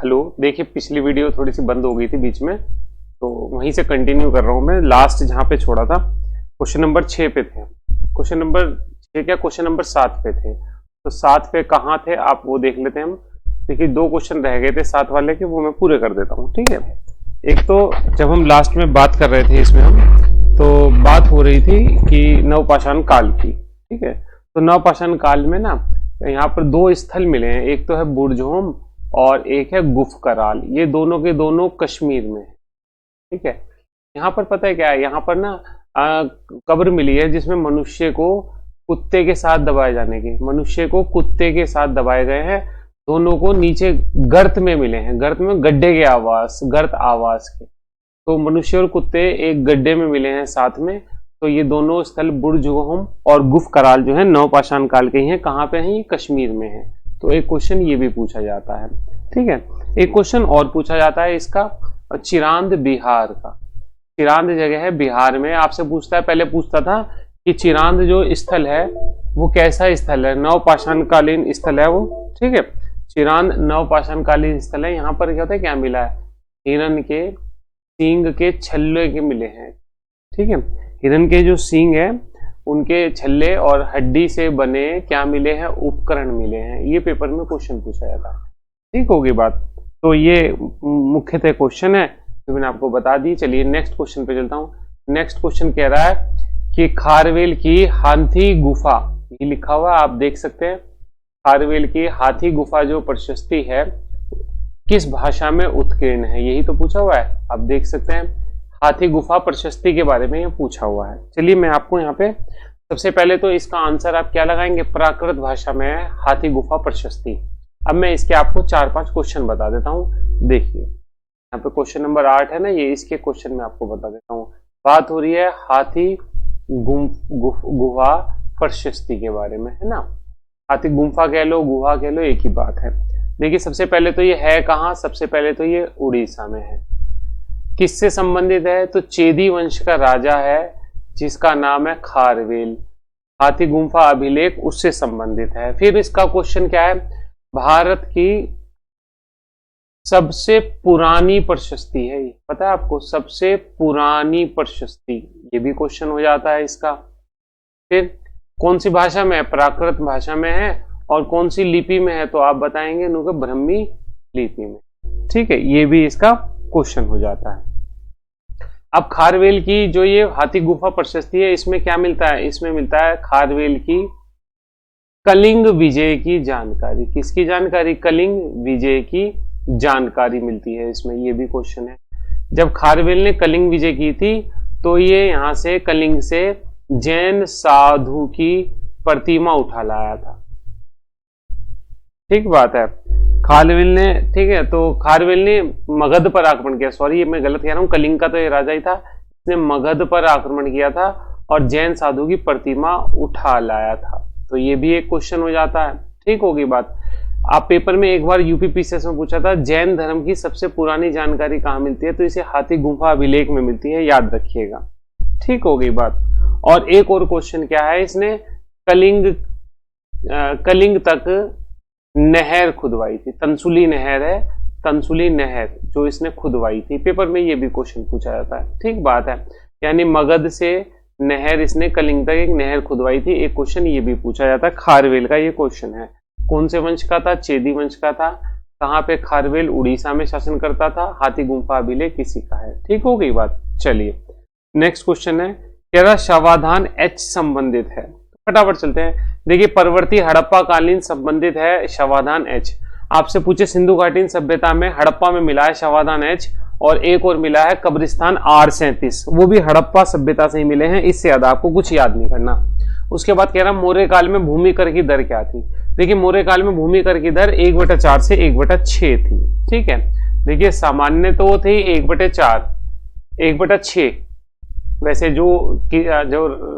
Hello. देखिए पिछली video थोड़ी सी बंद हो गई थी बीच में, तो वहीं से कंटिन्यू कर रहा हूँ मैं। लास्ट जहाँ पे छोड़ा था क्वेश्चन नंबर 6 पे थे। क्वेश्चन नंबर 6 क्या, क्वेश्चन नंबर 7 पे थे। तो 7 पे कहाँ थे आप वो देख लेते हैं हम। देखिए 2 क्वेश्चन रह गए थे 7 वाले के, वो मैं पूरे कर देता हूँ, ठीक है। एक तो जब हम लास्ट में बात कर रहे थे इसमें हम, तो बात हो रही थी कि नवपाषाण काल की, ठीक है। तो नवपाषाण काल में ना यहाँ पर 2 स्थल मिले हैं, एक तो है बुर्जहोम और एक है गुफकराल। ये दोनों के दोनों कश्मीर में है, ठीक है। यहाँ पर पता है क्या है, यहाँ पर ना कब्र मिली है जिसमें मनुष्य को कुत्ते के साथ दबाए जाने की, मनुष्य को कुत्ते के साथ दबाए गए हैं। दोनों को नीचे गर्त में मिले हैं, गर्त में गड्ढे के आवास, गर्त आवास के। तो मनुष्य और कुत्ते एक गड्ढे में मिले हैं साथ में। तो ये दोनों स्थल बुर्जहोम और गुफकराल जो है नवपाषाण काल के ही हैं। कहाँ पे हैं? ये कश्मीर में है। तो एक क्वेश्चन ये भी पूछा जाता है, ठीक है। एक क्वेश्चन और पूछा जाता है इसका चिरांद बिहार का। चिरांद जगह है बिहार में। आपसे पूछता है, पहले पूछता था कि चिरांद जो स्थल है वो कैसा स्थल है, नवपाषाण कालीन स्थल है वो, ठीक है। चिरांद नवपाषाण कालीन स्थल है। यहाँ पर क्या होता है, क्या मिला है, हिरण के सींग के छल्ले के मिले हैं, ठीक है। हिरण के जो सींग है उनके छल्ले और हड्डी से बने क्या मिले हैं, उपकरण मिले हैं। ये पेपर में क्वेश्चन पूछा जाता है, ठीक होगी बात। तो ये मुख्यतः क्वेश्चन है जो मैंने आपको बता दी। चलिए नेक्स्ट क्वेश्चन पे चलता हूँ। नेक्स्ट क्वेश्चन कह रहा है कि खारवेल की हाथी गुफा, ये लिखा हुआ आप देख सकते हैं। खारवेल की हाथी गुफा जो प्रशस्ति है किस भाषा में उत्कीर्ण है, यही तो पूछा हुआ है। आप देख सकते हैं हाथी गुफा प्रशस्ति के बारे में ये पूछा हुआ है। चलिए मैं आपको यहाँ पे सबसे पहले तो इसका आंसर आप क्या लगाएंगे, प्राकृत भाषा में है हाथी गुफा प्रशस्ति। अब मैं इसके आपको 4-5 क्वेश्चन बता देता हूँ। देखिए यहाँ पे क्वेश्चन नंबर 8 है ना, ये इसके क्वेश्चन में आपको बता देता हूँ। बात हो रही है हाथी गुफा प्रशस्ति के बारे में, है ना। हाथी गुफा कह लो, गुहा कह लो, एक ही बात है। देखिए सबसे पहले तो ये है कहाँ, सबसे पहले तो ये उड़ीसा में है। किससे संबंधित है, तो चेदी वंश का राजा है जिसका नाम है खारवेल। हाथी गुफा अभिलेख उससे संबंधित है। फिर इसका क्वेश्चन क्या है, भारत की सबसे पुरानी प्रशस्ति है, पता है आपको, सबसे पुरानी प्रशस्ति, ये भी क्वेश्चन हो जाता है इसका। फिर कौन सी भाषा में है, प्राकृत भाषा में है। और कौन सी लिपि में है, तो आप बताएंगे नुके ब्रह्मी लिपि में, ठीक है। ये भी इसका क्वेश्चन हो जाता है। अब खारवेल की जो ये हाथी गुफा प्रशस्ति है, इसमें क्या मिलता है, इसमें मिलता है खारवेल की कलिंग विजय की जानकारी। किसकी जानकारी, कलिंग विजय की जानकारी मिलती है इसमें, ये भी क्वेश्चन है। जब खारवेल ने कलिंग विजय की थी तो ये यहां से कलिंग से जैन साधु की प्रतिमा उठा लाया था, ठीक बात है। खारवेल ने, ठीक है, तो खारवेल ने मगध पर आक्रमण किया, सॉरी ये मैं गलत कह रहा हूं, कलिंग का तो ये राजा ही था, इसने मगध पर आक्रमण किया था और जैन साधु की प्रतिमा उठा लाया था। तो ये भी एक क्वेश्चन हो जाता है, ठीक होगी बात। आप पेपर में एक बार यूपीपीसीएस में पूछा था जैन धर्म की सबसे पुरानी जानकारी कहाँ मिलती है, तो इसे हाथी गुफा अभिलेख में मिलती है, याद रखिएगा, ठीक हो गई बात। और एक और क्वेश्चन क्या है, इसने कलिंग तक नहर खुदवाई थी, तंसुली नहर है, तंसुली नहर जो इसने खुदवाई थी। पेपर में ये भी क्वेश्चन पूछा जाता है, ठीक बात है। यानी मगध से नहर, इसने कलिंग तक एक नहर खुदवाई थी, एक क्वेश्चन ये भी पूछा जाता है। खारवेल का ये क्वेश्चन है, कौन से वंश का था, चेदी वंश का था। कहाँ पे, खारवेल उड़ीसा में शासन करता था। हाथी गुफा अभिलेख किसी का है, ठीक हो गई बात। चलिए नेक्स्ट क्वेश्चन है, कह रहा शवाधान एच संबंधित है, फटाफट चलते हैं। देखिए परवर्ती हड़प्पा कालीन संबंधित है शवाधान एच। आपसे पूछे सिंधु घाटी सभ्यता में हड़प्पा में मिला है शवाधान एच, और एक और मिला है कब्रिस्तान R37, वो भी हड़प्पा सभ्यता से ही मिले हैं। इससे ज्यादा आपको कुछ याद नहीं करना। उसके बाद कह रहा मौर्य काल में भूमि कर की दर क्या थी। देखिए मौर्य काल में भूमि कर की दर 1/4 से 1/6 थी, ठीक है। देखिए सामान्य तो वो थी 1/4, 1/6, वैसे जो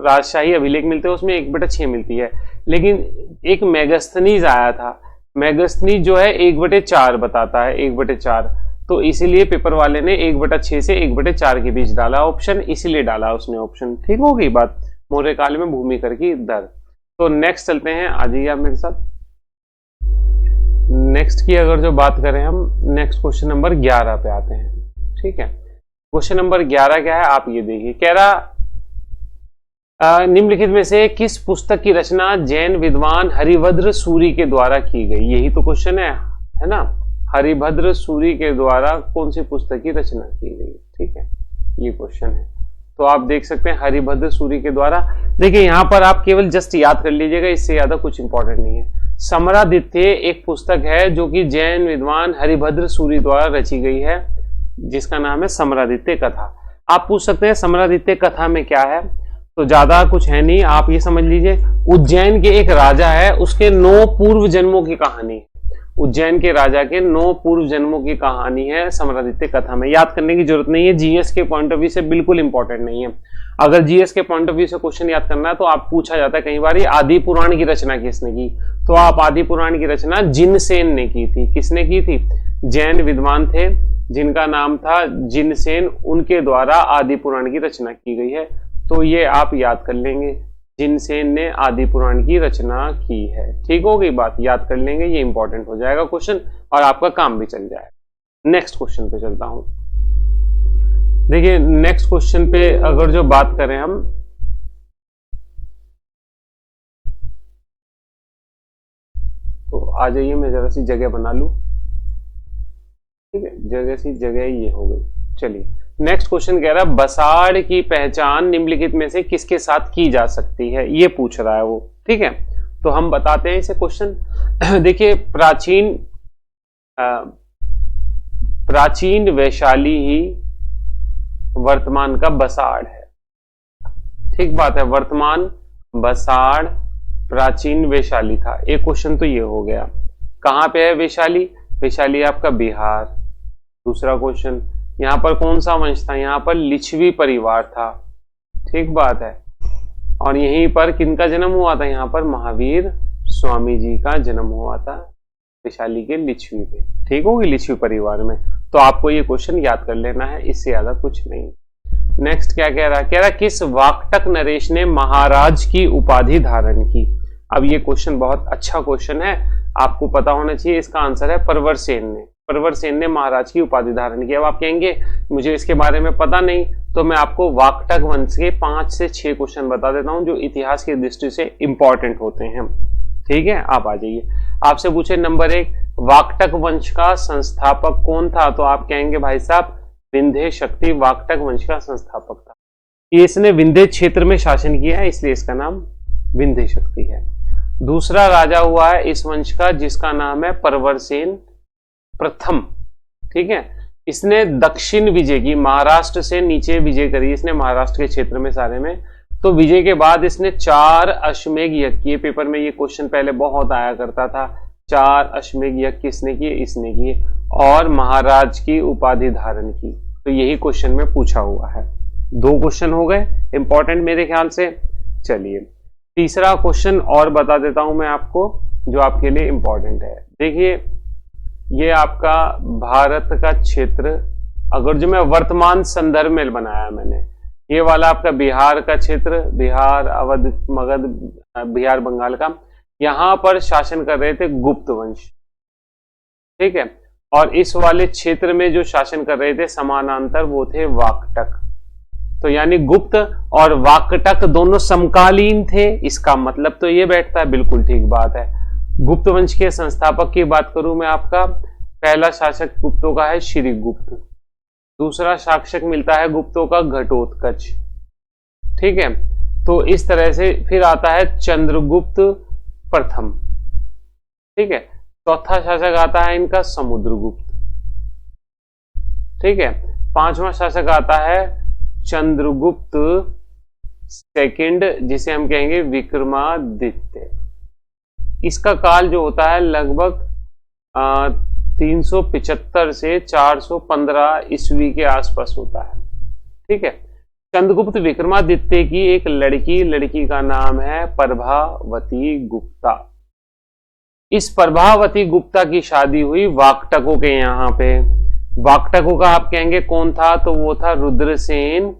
राजशाही अभिलेख मिलते हैं उसमें 1/6 मिलती है, लेकिन एक मेगास्थनीज आया था, मेगास्थनीज जो है 1/4 बताता है, 1/4। तो इसीलिए पेपर वाले ने 1/6 से 1/4 के बीच डाला ऑप्शन, इसीलिए डाला उसने ऑप्शन, ठीक हो गई बात। मौर्य काल में भूमि कर की दर। तो नेक्स्ट चलते हैं, आ जाइए आप मेरे साथ। नेक्स्ट की अगर जो बात करें हम, नेक्स्ट क्वेश्चन नंबर 11 पे आते हैं। ठीक है, क्वेश्चन नंबर 11 क्या है आप ये देखिए। कह रहा निम्नलिखित में से किस पुस्तक की रचना जैन विद्वान हरिभद्र सूरी के द्वारा की गई। यही तो क्वेश्चन है ना, हरिभद्र सूरी के द्वारा कौन सी पुस्तक की रचना की गई। ठीक है, ये क्वेश्चन है। तो आप देख सकते हैं हरिभद्र सूरी के द्वारा। देखिए यहां पर आप केवल जस्ट याद कर लीजिएगा, इससे ज्यादा कुछ इंपॉर्टेंट नहीं है। समरादित्य एक पुस्तक है जो कि जैन विद्वान हरिभद्र सूरी द्वारा रची गई है, जिसका नाम है समरादित्य कथा। आप पूछ सकते हैं समरादित्य कथा में क्या है, तो ज्यादा कुछ है नहीं, आप ये समझ लीजिए उज्जैन के एक राजा है, उसके 9 पूर्व जन्मों की कहानी। उज्जैन के राजा के 9 पूर्व जन्मों की कहानी है समरादित्य कथा में। याद करने की जरूरत नहीं है, जीएस के पॉइंट ऑफ व्यू से बिल्कुल इंपॉर्टेंट नहीं है। अगर जीएस के पॉइंट ऑफ व्यू से क्वेश्चन याद करना है तो आप पूछा जाता है कई बार आदि पुराण की रचना किसने की, तो आप आदि पुराण की रचना जिनसेन ने की थी। किसने की थी? जैन विद्वान थे जिनका नाम था जिनसेन, उनके द्वारा आदि पुराण की रचना की गई है। तो ये आप याद कर लेंगे, जिनसेन ने आदि पुराण की रचना की है। ठीक हो गई बात, याद कर लेंगे, ये इंपॉर्टेंट हो जाएगा क्वेश्चन और आपका काम भी चल जाएगा। नेक्स्ट क्वेश्चन पे चलता हूं। देखिए नेक्स्ट क्वेश्चन पे अगर जो बात करें हम, तो आ जाइए, मैं जरा सी जगह बना लूं। ठीक है, जगह सी जगह ये हो गई। चलिए नेक्स्ट क्वेश्चन कह रहा है बसाड़ की पहचान निम्नलिखित में से किसके साथ की जा सकती है, ये पूछ रहा है वो। ठीक है, तो हम बताते हैं इसे क्वेश्चन। देखिए प्राचीन वैशाली ही वर्तमान का बसाड़ है। ठीक बात है, वर्तमान बसाड़ प्राचीन वैशाली था। एक क्वेश्चन तो ये हो गया। कहां पे है वैशाली? वैशाली आपका बिहार। दूसरा क्वेश्चन, यहां पर कौन सा वंश था? यहां पर लिच्छवी परिवार था। ठीक बात है, और यहीं पर किनका जन्म हुआ था? यहां पर महावीर स्वामी जी का जन्म हुआ था वैशाली के लिच्छवी पे। ठीक होगी, लिच्छवी परिवार में। तो आपको ये क्वेश्चन याद कर लेना है, इससे ज्यादा कुछ नहीं। नेक्स्ट क्या कह रहा है? कह रहा किस वाकटक नरेश ने महाराज की उपाधि धारण की। अब ये क्वेश्चन बहुत अच्छा क्वेश्चन है, आपको पता होना चाहिए। इसका आंसर है परवरसेन ने। परवरसेन ने महाराज की उपाधि धारण की। अब आप कहेंगे मुझे इसके बारे में पता नहीं, तो मैं आपको वाकटक वंश के 5 से 6 क्वेश्चन बता देता हूं जो इतिहास की दृष्टि से इंपॉर्टेंट होते हैं। ठीक है, आप आ जाइए। आपसे पूछे नंबर 1, वाकटक वंश का संस्थापक कौन था? तो आप कहेंगे भाई साहब विंध्य शक्ति वाकटक वंश का संस्थापक था। इसने विंध्य क्षेत्र में शासन किया है, इसलिए इसका नाम विंध्य शक्ति है। दूसरा राजा हुआ है इस वंश का जिसका नाम है परवरसेन प्रथम। ठीक है, इसने दक्षिण विजय की, महाराष्ट्र से नीचे विजय करी इसने, महाराष्ट्र के क्षेत्र में सारे में। तो विजय के बाद इसने 4 अश्वमेध यज्ञ किए। पेपर में ये क्वेश्चन पहले बहुत आया करता था, 4 अश्वमेध यज्ञ किसने किए? इसने किए, और महाराज की उपाधि धारण की। तो यही क्वेश्चन में पूछा हुआ है। 2 क्वेश्चन हो गए इंपॉर्टेंट मेरे ख्याल से। चलिए तीसरा क्वेश्चन और बता देता हूं मैं आपको जो आपके लिए इंपॉर्टेंट है। देखिए ये आपका भारत का क्षेत्र, अगर जो मैं वर्तमान संदर्भ में बनाया मैंने, ये वाला आपका बिहार का क्षेत्र, बिहार, अवध, मगध, बिहार बंगाल का, यहां पर शासन कर रहे थे गुप्त वंश। ठीक है, और इस वाले क्षेत्र में जो शासन कर रहे थे समानांतर वो थे वाकटक। तो यानी गुप्त और वाकटक दोनों समकालीन थे, इसका मतलब तो ये बैठता है। बिल्कुल ठीक बात है। गुप्त वंश के संस्थापक की बात करूं मैं, आपका पहला शासक गुप्तों का है श्रीगुप्त। दूसरा शासक मिलता है गुप्तों का घटोत्कच। ठीक है, तो इस तरह से फिर आता है चंद्रगुप्त प्रथम। ठीक है, चौथा शासक आता है इनका समुद्रगुप्त। ठीक है, 5वां शासक आता है चंद्रगुप्त सेकंड, जिसे हम कहेंगे विक्रमादित्य। इसका काल जो होता है लगभग 375 से 415 ईस्वी के आसपास होता है। ठीक है, चंद्रगुप्त विक्रमादित्य की एक लड़की का नाम है प्रभावती गुप्ता। इस प्रभावती गुप्ता की शादी हुई वाकटकों के यहाँ पे। वाकटकों का आप कहेंगे कौन था? तो वो था रुद्रसेन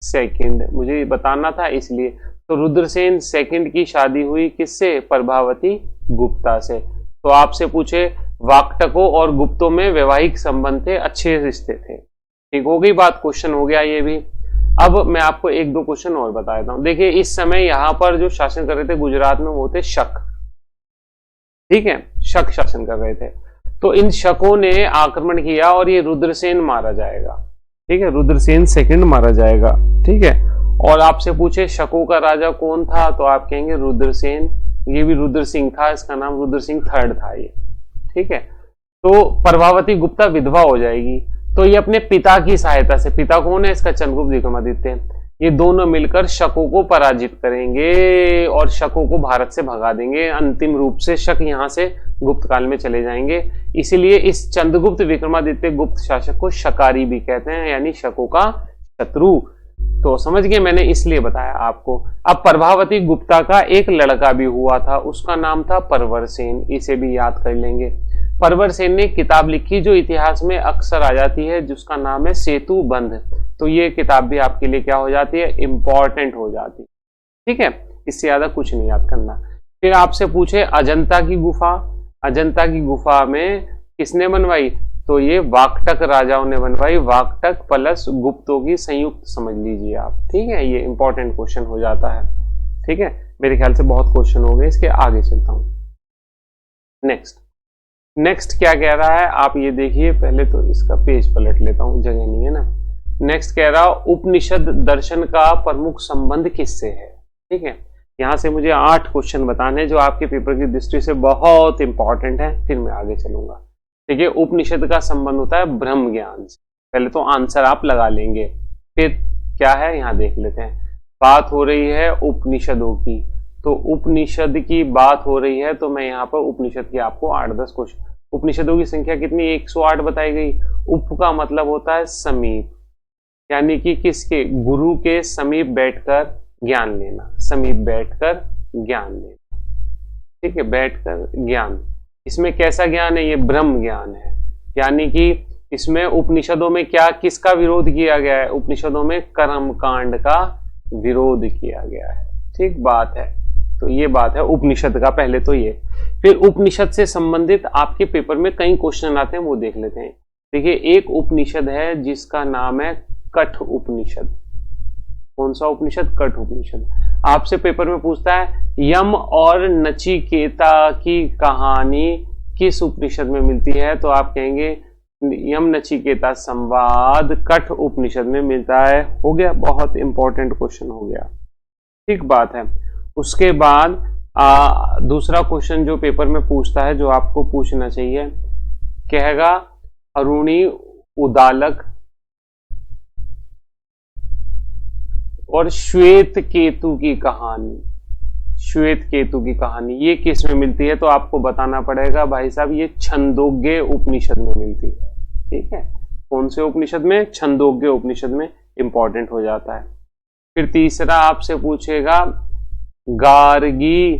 सेकंड, मुझे बताना था इसलिए। तो रुद्रसेन सेकंड की शादी हुई किससे? प्रभावती गुप्ता से। तो आपसे पूछे वाक्टकों और गुप्तों में वैवाहिक संबंध थे, अच्छे रिश्ते थे। ठीक हो गई बात, क्वेश्चन हो गया ये भी। अब मैं आपको एक दो क्वेश्चन और बता देता हूं। देखिए इस समय यहां पर जो शासन कर रहे थे गुजरात में वो थे शक, ठीक है, शक शासन कर रहे थे। तो इन शकों ने आक्रमण किया और ये रुद्रसेन मारा जाएगा, ठीक है, रुद्रसेन सेकंड मारा जाएगा, ठीक है। और आपसे पूछे शकों का राजा कौन था, तो आप कहेंगे रुद्रसेन, ये भी रुद्र सिंह था, इसका नाम रुद्र सिंह थर्ड था ये, ठीक है। तो प्रभावती गुप्ता विधवा हो जाएगी, तो ये अपने पिता की सहायता से, पिता कौन है इसका, चंद्रगुप्त विक्रमादित्य, ये दोनों मिलकर शकों को पराजित करेंगे और शकों को भारत से भगा देंगे। अंतिम रूप से शक यहां से गुप्त काल में चले जाएंगे। इसीलिए इस चंद्रगुप्त विक्रमादित्य गुप्त शासक को शकारी भी कहते हैं, यानी शकों का शत्रु। तो समझ गए, मैंने इसलिए बताया आपको। अब प्रभावती गुप्ता का एक लड़का भी हुआ था, उसका नाम था परवरसेन, इसे भी याद कर लेंगे। परवरसेन ने किताब लिखी जो इतिहास में अक्सर आ जाती है, जिसका नाम है सेतु बंध। तो ये किताब भी आपके लिए क्या हो जाती है, इंपॉर्टेंट हो जाती है, ठीक है। इससे ज्यादा कुछ नहीं याद करना। फिर आपसे पूछे अजंता की गुफा, अजंता की गुफा में किसने बनवाई, तो ये वाक्टक राजाओं ने बनवाई, वाक्टक प्लस गुप्तों की संयुक्त समझ लीजिए आप, ठीक है। ये इंपॉर्टेंट क्वेश्चन हो जाता है, ठीक है। मेरे ख्याल से बहुत क्वेश्चन हो गए, इसके आगे चलता हूं। नेक्स्ट क्या कह रहा है आप ये देखिए, पहले तो इसका पेज पलट लेता हूं, जगह नहीं है ना। नेक्स्ट कह रहा उपनिषद दर्शन का प्रमुख संबंध किससे है, ठीक है। यहां से मुझे 8 क्वेश्चन बताने जो आपके पेपर की दृष्टि से बहुत इंपॉर्टेंट है, फिर मैं आगे चलूंगा। ठीक है, उपनिषद का संबंध होता है ब्रह्म ज्ञान से। पहले तो आंसर आप लगा लेंगे, फिर क्या है यहां देख लेते हैं। बात हो रही है उपनिषदों की, तो उपनिषद की बात हो रही है, तो मैं यहाँ पर उपनिषद की आपको 8-10 क्वेश्चन। उपनिषदों की संख्या कितनी, 108 बताई गई। उप का मतलब होता है समीप, यानी कि किसके, गुरु के समीप बैठकर ज्ञान लेना, समीप बैठकर ज्ञान लेना, ठीक है, बैठकर ज्ञान। इसमें कैसा ज्ञान है, ये ब्रह्म ज्ञान है। यानी कि इसमें उपनिषदों में क्या, किसका विरोध किया गया है, उपनिषदों में कर्म कांड का विरोध किया गया है, ठीक बात है। तो ये बात है उपनिषद का, पहले तो ये। फिर उपनिषद से संबंधित आपके पेपर में कई क्वेश्चन आते हैं, वो देख लेते हैं। देखिए एक उपनिषद है जिसका नाम है कठ उपनिषद। कौन सा उपनिषद, कठ उपनिषद। आपसे पेपर में पूछता है यम और नचिकेता की कहानी किस उपनिषद में मिलती है, तो आप कहेंगे यम नचिकेता संवाद कठ उपनिषद में मिलता है। हो गया, बहुत इंपॉर्टेंट क्वेश्चन हो गया, ठीक बात है। उसके बाद दूसरा क्वेश्चन जो पेपर में पूछता है, जो आपको पूछना चाहिए, कहेगा अरुणी उदालक और श्वेत केतु की कहानी, श्वेत केतु की कहानी ये किस में मिलती है, तो आपको बताना पड़ेगा भाई साहब ये छंदोग्य उपनिषद में मिलती है, ठीक है। कौन से उपनिषद में, छंदोग्य उपनिषद में, इंपॉर्टेंट हो जाता है। फिर तीसरा आपसे पूछेगा गार्गी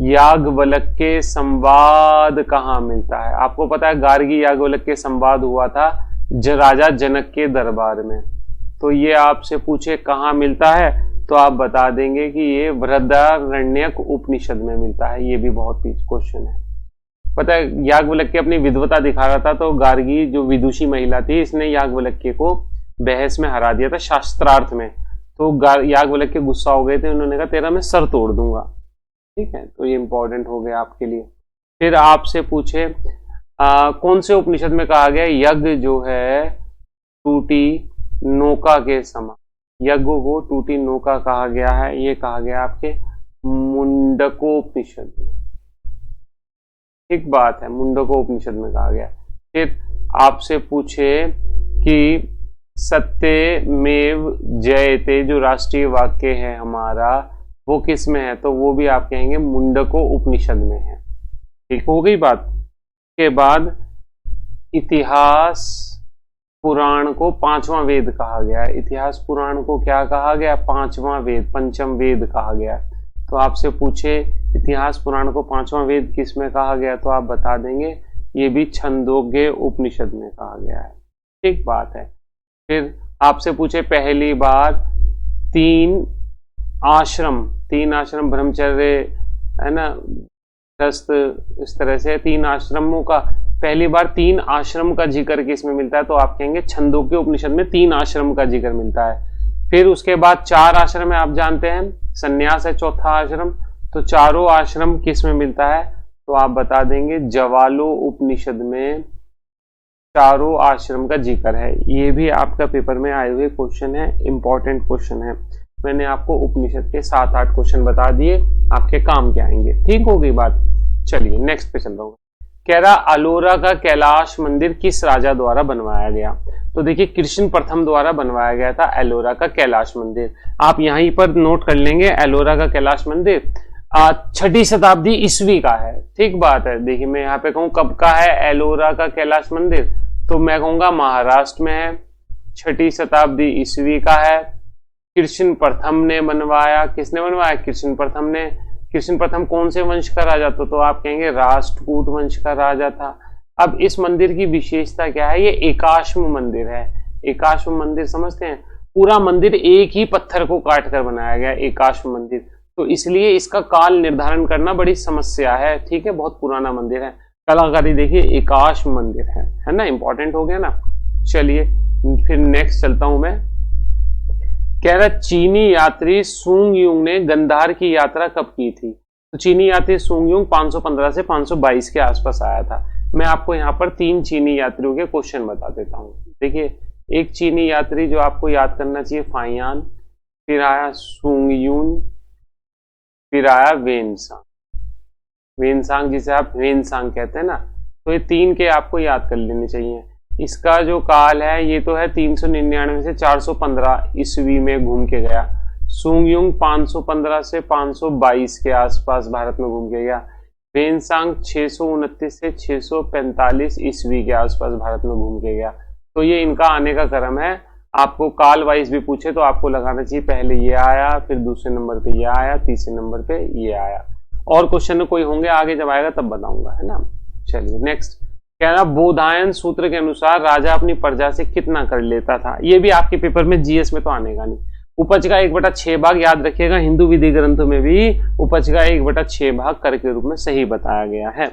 याज्ञवल्क्य के संवाद कहाँ मिलता है। आपको पता है गार्गी याज्ञवल्क्य के संवाद हुआ था राजा जनक के दरबार में, तो ये आपसे पूछे कहाँ मिलता है, तो आप बता देंगे कि ये बृहदारण्यक उपनिषद में मिलता है। ये भी बहुत क्वेश्चन है। पता है याज्ञवल्क्य अपनी विद्वता दिखा रहा था, तो गार्गी जो विदुषी महिला थी, इसने याज्ञवल्क्य को बहस में हरा दिया था शास्त्रार्थ में। तो याज्ञवल्क्य गुस्सा हो गए थे, उन्होंने कहा तेरा मैं सर तोड़ दूंगा, ठीक है। तो ये इंपॉर्टेंट हो गया आपके लिए। फिर आपसे पूछे कौन से उपनिषद में कहा गया यज्ञ जो है टूटी नौका के समान, यज्ञ को टूटी नौका कहा गया है, ये कहा गया आपके मुंडकोपनिषद में, ठीक बात है, मुंडकोपनिषद में कहा गया। फिर आपसे पूछे कि सत्यमेव जयते जो राष्ट्रीय वाक्य है हमारा, वो किस में है, तो वो भी आप कहेंगे मुंडको उपनिषद में है, ठीक हो गई बात। के बाद इतिहास पुराण को 5वां वेद कहा गया है। इतिहास पुराण को क्या कहा गया, 5वां वेद, पंचम वेद कहा गया। तो आपसे पूछे इतिहास पुराण को 5वां वेद किस में कहा गया, तो आप बता देंगे ये भी छंदोग्य उपनिषद में कहा गया है, ठीक बात है। फिर आपसे पूछे पहली बार 3 आश्रम ब्रह्मचर्य है ना, गृहस्थ, इस तरह से 3 आश्रमों का, पहली बार 3 आश्रम का जिक्र किसमें मिलता है, तो आप कहेंगे छंदोग्य उपनिषद में 3 आश्रम का जिक्र मिलता है। फिर उसके बाद 4 आश्रम है, आप जानते हैं, संन्यास है चौथा आश्रम। तो चारों आश्रम किस में मिलता है, तो आप बता देंगे जवालो उपनिषद में चारों आश्रम का जिक्र है। ये भी आपका पेपर में आए हुए क्वेश्चन है, इंपॉर्टेंट क्वेश्चन है। मैंने आपको उपनिषद के 7-8 क्वेश्चन बता दिए, आपके काम के आएंगे। ठीक हो गई बात। चलिए नेक्स्ट पे चल रहा हूँ। कह रहा अलोरा का कैलाश मंदिर किस राजा द्वारा बनवाया गया, तो देखिए कृष्ण प्रथम द्वारा बनवाया गया था एलोरा का कैलाश मंदिर। आप यहीं पर नोट कर लेंगे, एलोरा का कैलाश मंदिर 6ठी शताब्दी ईस्वी का है। ठीक बात है। देखिए मैं यहाँ पे कहूँ कब का है एलोरा का कैलाश मंदिर, तो मैं कहूंगा महाराष्ट्र में है, 6ठी शताब्दी ईस्वी का है। कृष्ण प्रथम ने बनवाया, किसने बनवाया, कृष्ण प्रथम ने। कृष्ण प्रथम कौन से वंश का राजा था, तो आप कहेंगे राष्ट्रकूट वंश का राजा था। अब इस मंदिर की विशेषता क्या है, ये एकाश्म मंदिर है। एकाश्म मंदिर समझते हैं, पूरा मंदिर एक ही पत्थर को काट कर बनाया गया, एकाश्म मंदिर। तो इसलिए इसका काल निर्धारण करना बड़ी समस्या है। ठीक है, बहुत पुराना मंदिर है। कलाकारी देखिए एकाश्म मंदिर है ना, इंपॉर्टेंट हो गया ना। चलिए फिर नेक्स्ट चलता हूं मैं। कह रहा चीनी यात्री सूंग युंग ने गंधार की यात्रा कब की थी, तो चीनी यात्री सूंग युंग 515 से 522 के आसपास आया था। मैं आपको यहाँ पर 3 चीनी यात्रियों के क्वेश्चन बता देता हूँ। देखिए एक चीनी यात्री जो आपको याद करना चाहिए फाइयान, फिर आया सूंग युंग, फिर आया वेनसांग। वेनसांग जिसे आप वेनसांग कहते हैं ना, तो ये 3 के आपको याद कर लेने चाहिए। इसका जो काल है ये तो है 399 से 415 ईस्वी में घूम के गया। सूंग युंग 515 से 522 के आसपास भारत में घूम के गया। वेनसांग 629 से 645 ईस्वी के आसपास भारत में घूम के गया। तो ये इनका आने का क्रम है। आपको काल वाइज भी पूछे तो आपको लगाना चाहिए, पहले ये आया, फिर दूसरे नंबर पे ये आया, तीसरे नंबर पे ये आया। और क्वेश्चन कोई होंगे आगे जब आएगा तब बताऊंगा, है ना। चलिए नेक्स्ट। कह रहा बोधायन सूत्र के अनुसार राजा अपनी प्रजा से कितना कर लेता था। ये भी आपके पेपर में जीएस में तो आने का नहीं। उपज का 1/6 भाग याद रखिएगा, हिंदू विधि ग्रंथों में भी उपज का 1/6 भाग कर के रूप में सही बताया गया है।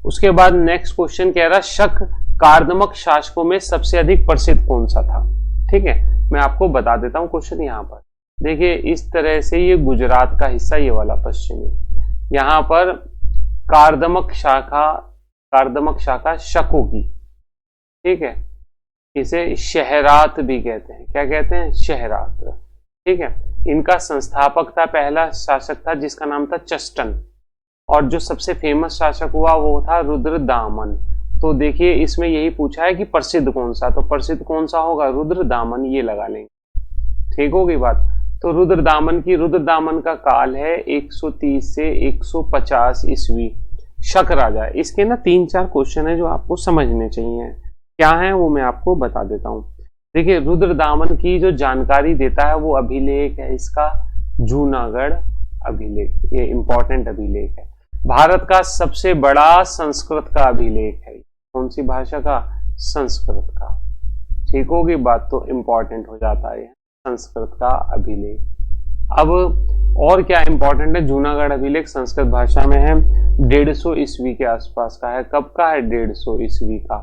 उसके बाद नेक्स्ट क्वेश्चन कह रहा शक कार्दमक शासकों में सबसे अधिक प्रसिद्ध कौन सा था। ठीक है, मैं आपको बता देता हूं क्वेश्चन यहाँ पर। देखिए इस तरह से ये गुजरात का हिस्सा, ये वाला पश्चिमी, यहाँ पर कार्दमक शाखा शकों की। ठीक है, इसे शहरात भी कहते हैं। क्या कहते हैं, शहरात। ठीक है, इनका संस्थापक था, पहला शासक था जिसका नाम था चस्टन, और जो सबसे फेमस शासक हुआ वो था रुद्रदामन। तो देखिए इसमें यही पूछा है कि प्रसिद्ध कौन सा, तो प्रसिद्ध कौन सा होगा, रुद्रदामन, ये लगा लेंगे। ठीक होगी बात। तो रुद्रदामन का काल है 130 से 150 ईस्वी। शक राजा, इसके ना 3-4 क्वेश्चन है जो आपको समझने चाहिए। क्या है वो मैं आपको बता देता हूं। देखिए रुद्रदामन की जो जानकारी देता है वो अभिलेख है इसका जूनागढ़ अभिलेख। ये इंपॉर्टेंट अभिलेख है, भारत का सबसे बड़ा संस्कृत का अभिलेख है। कौन सी भाषा का, संस्कृत का। ठीक होगी बात, तो इंपॉर्टेंट हो जाता है संस्कृत का अभिलेख। अब और क्या इंपॉर्टेंट है, जूनागढ़ अभिलेख संस्कृत भाषा में है, 150 ईस्वी के आसपास का है। कब का है, 150 ईस्वी का।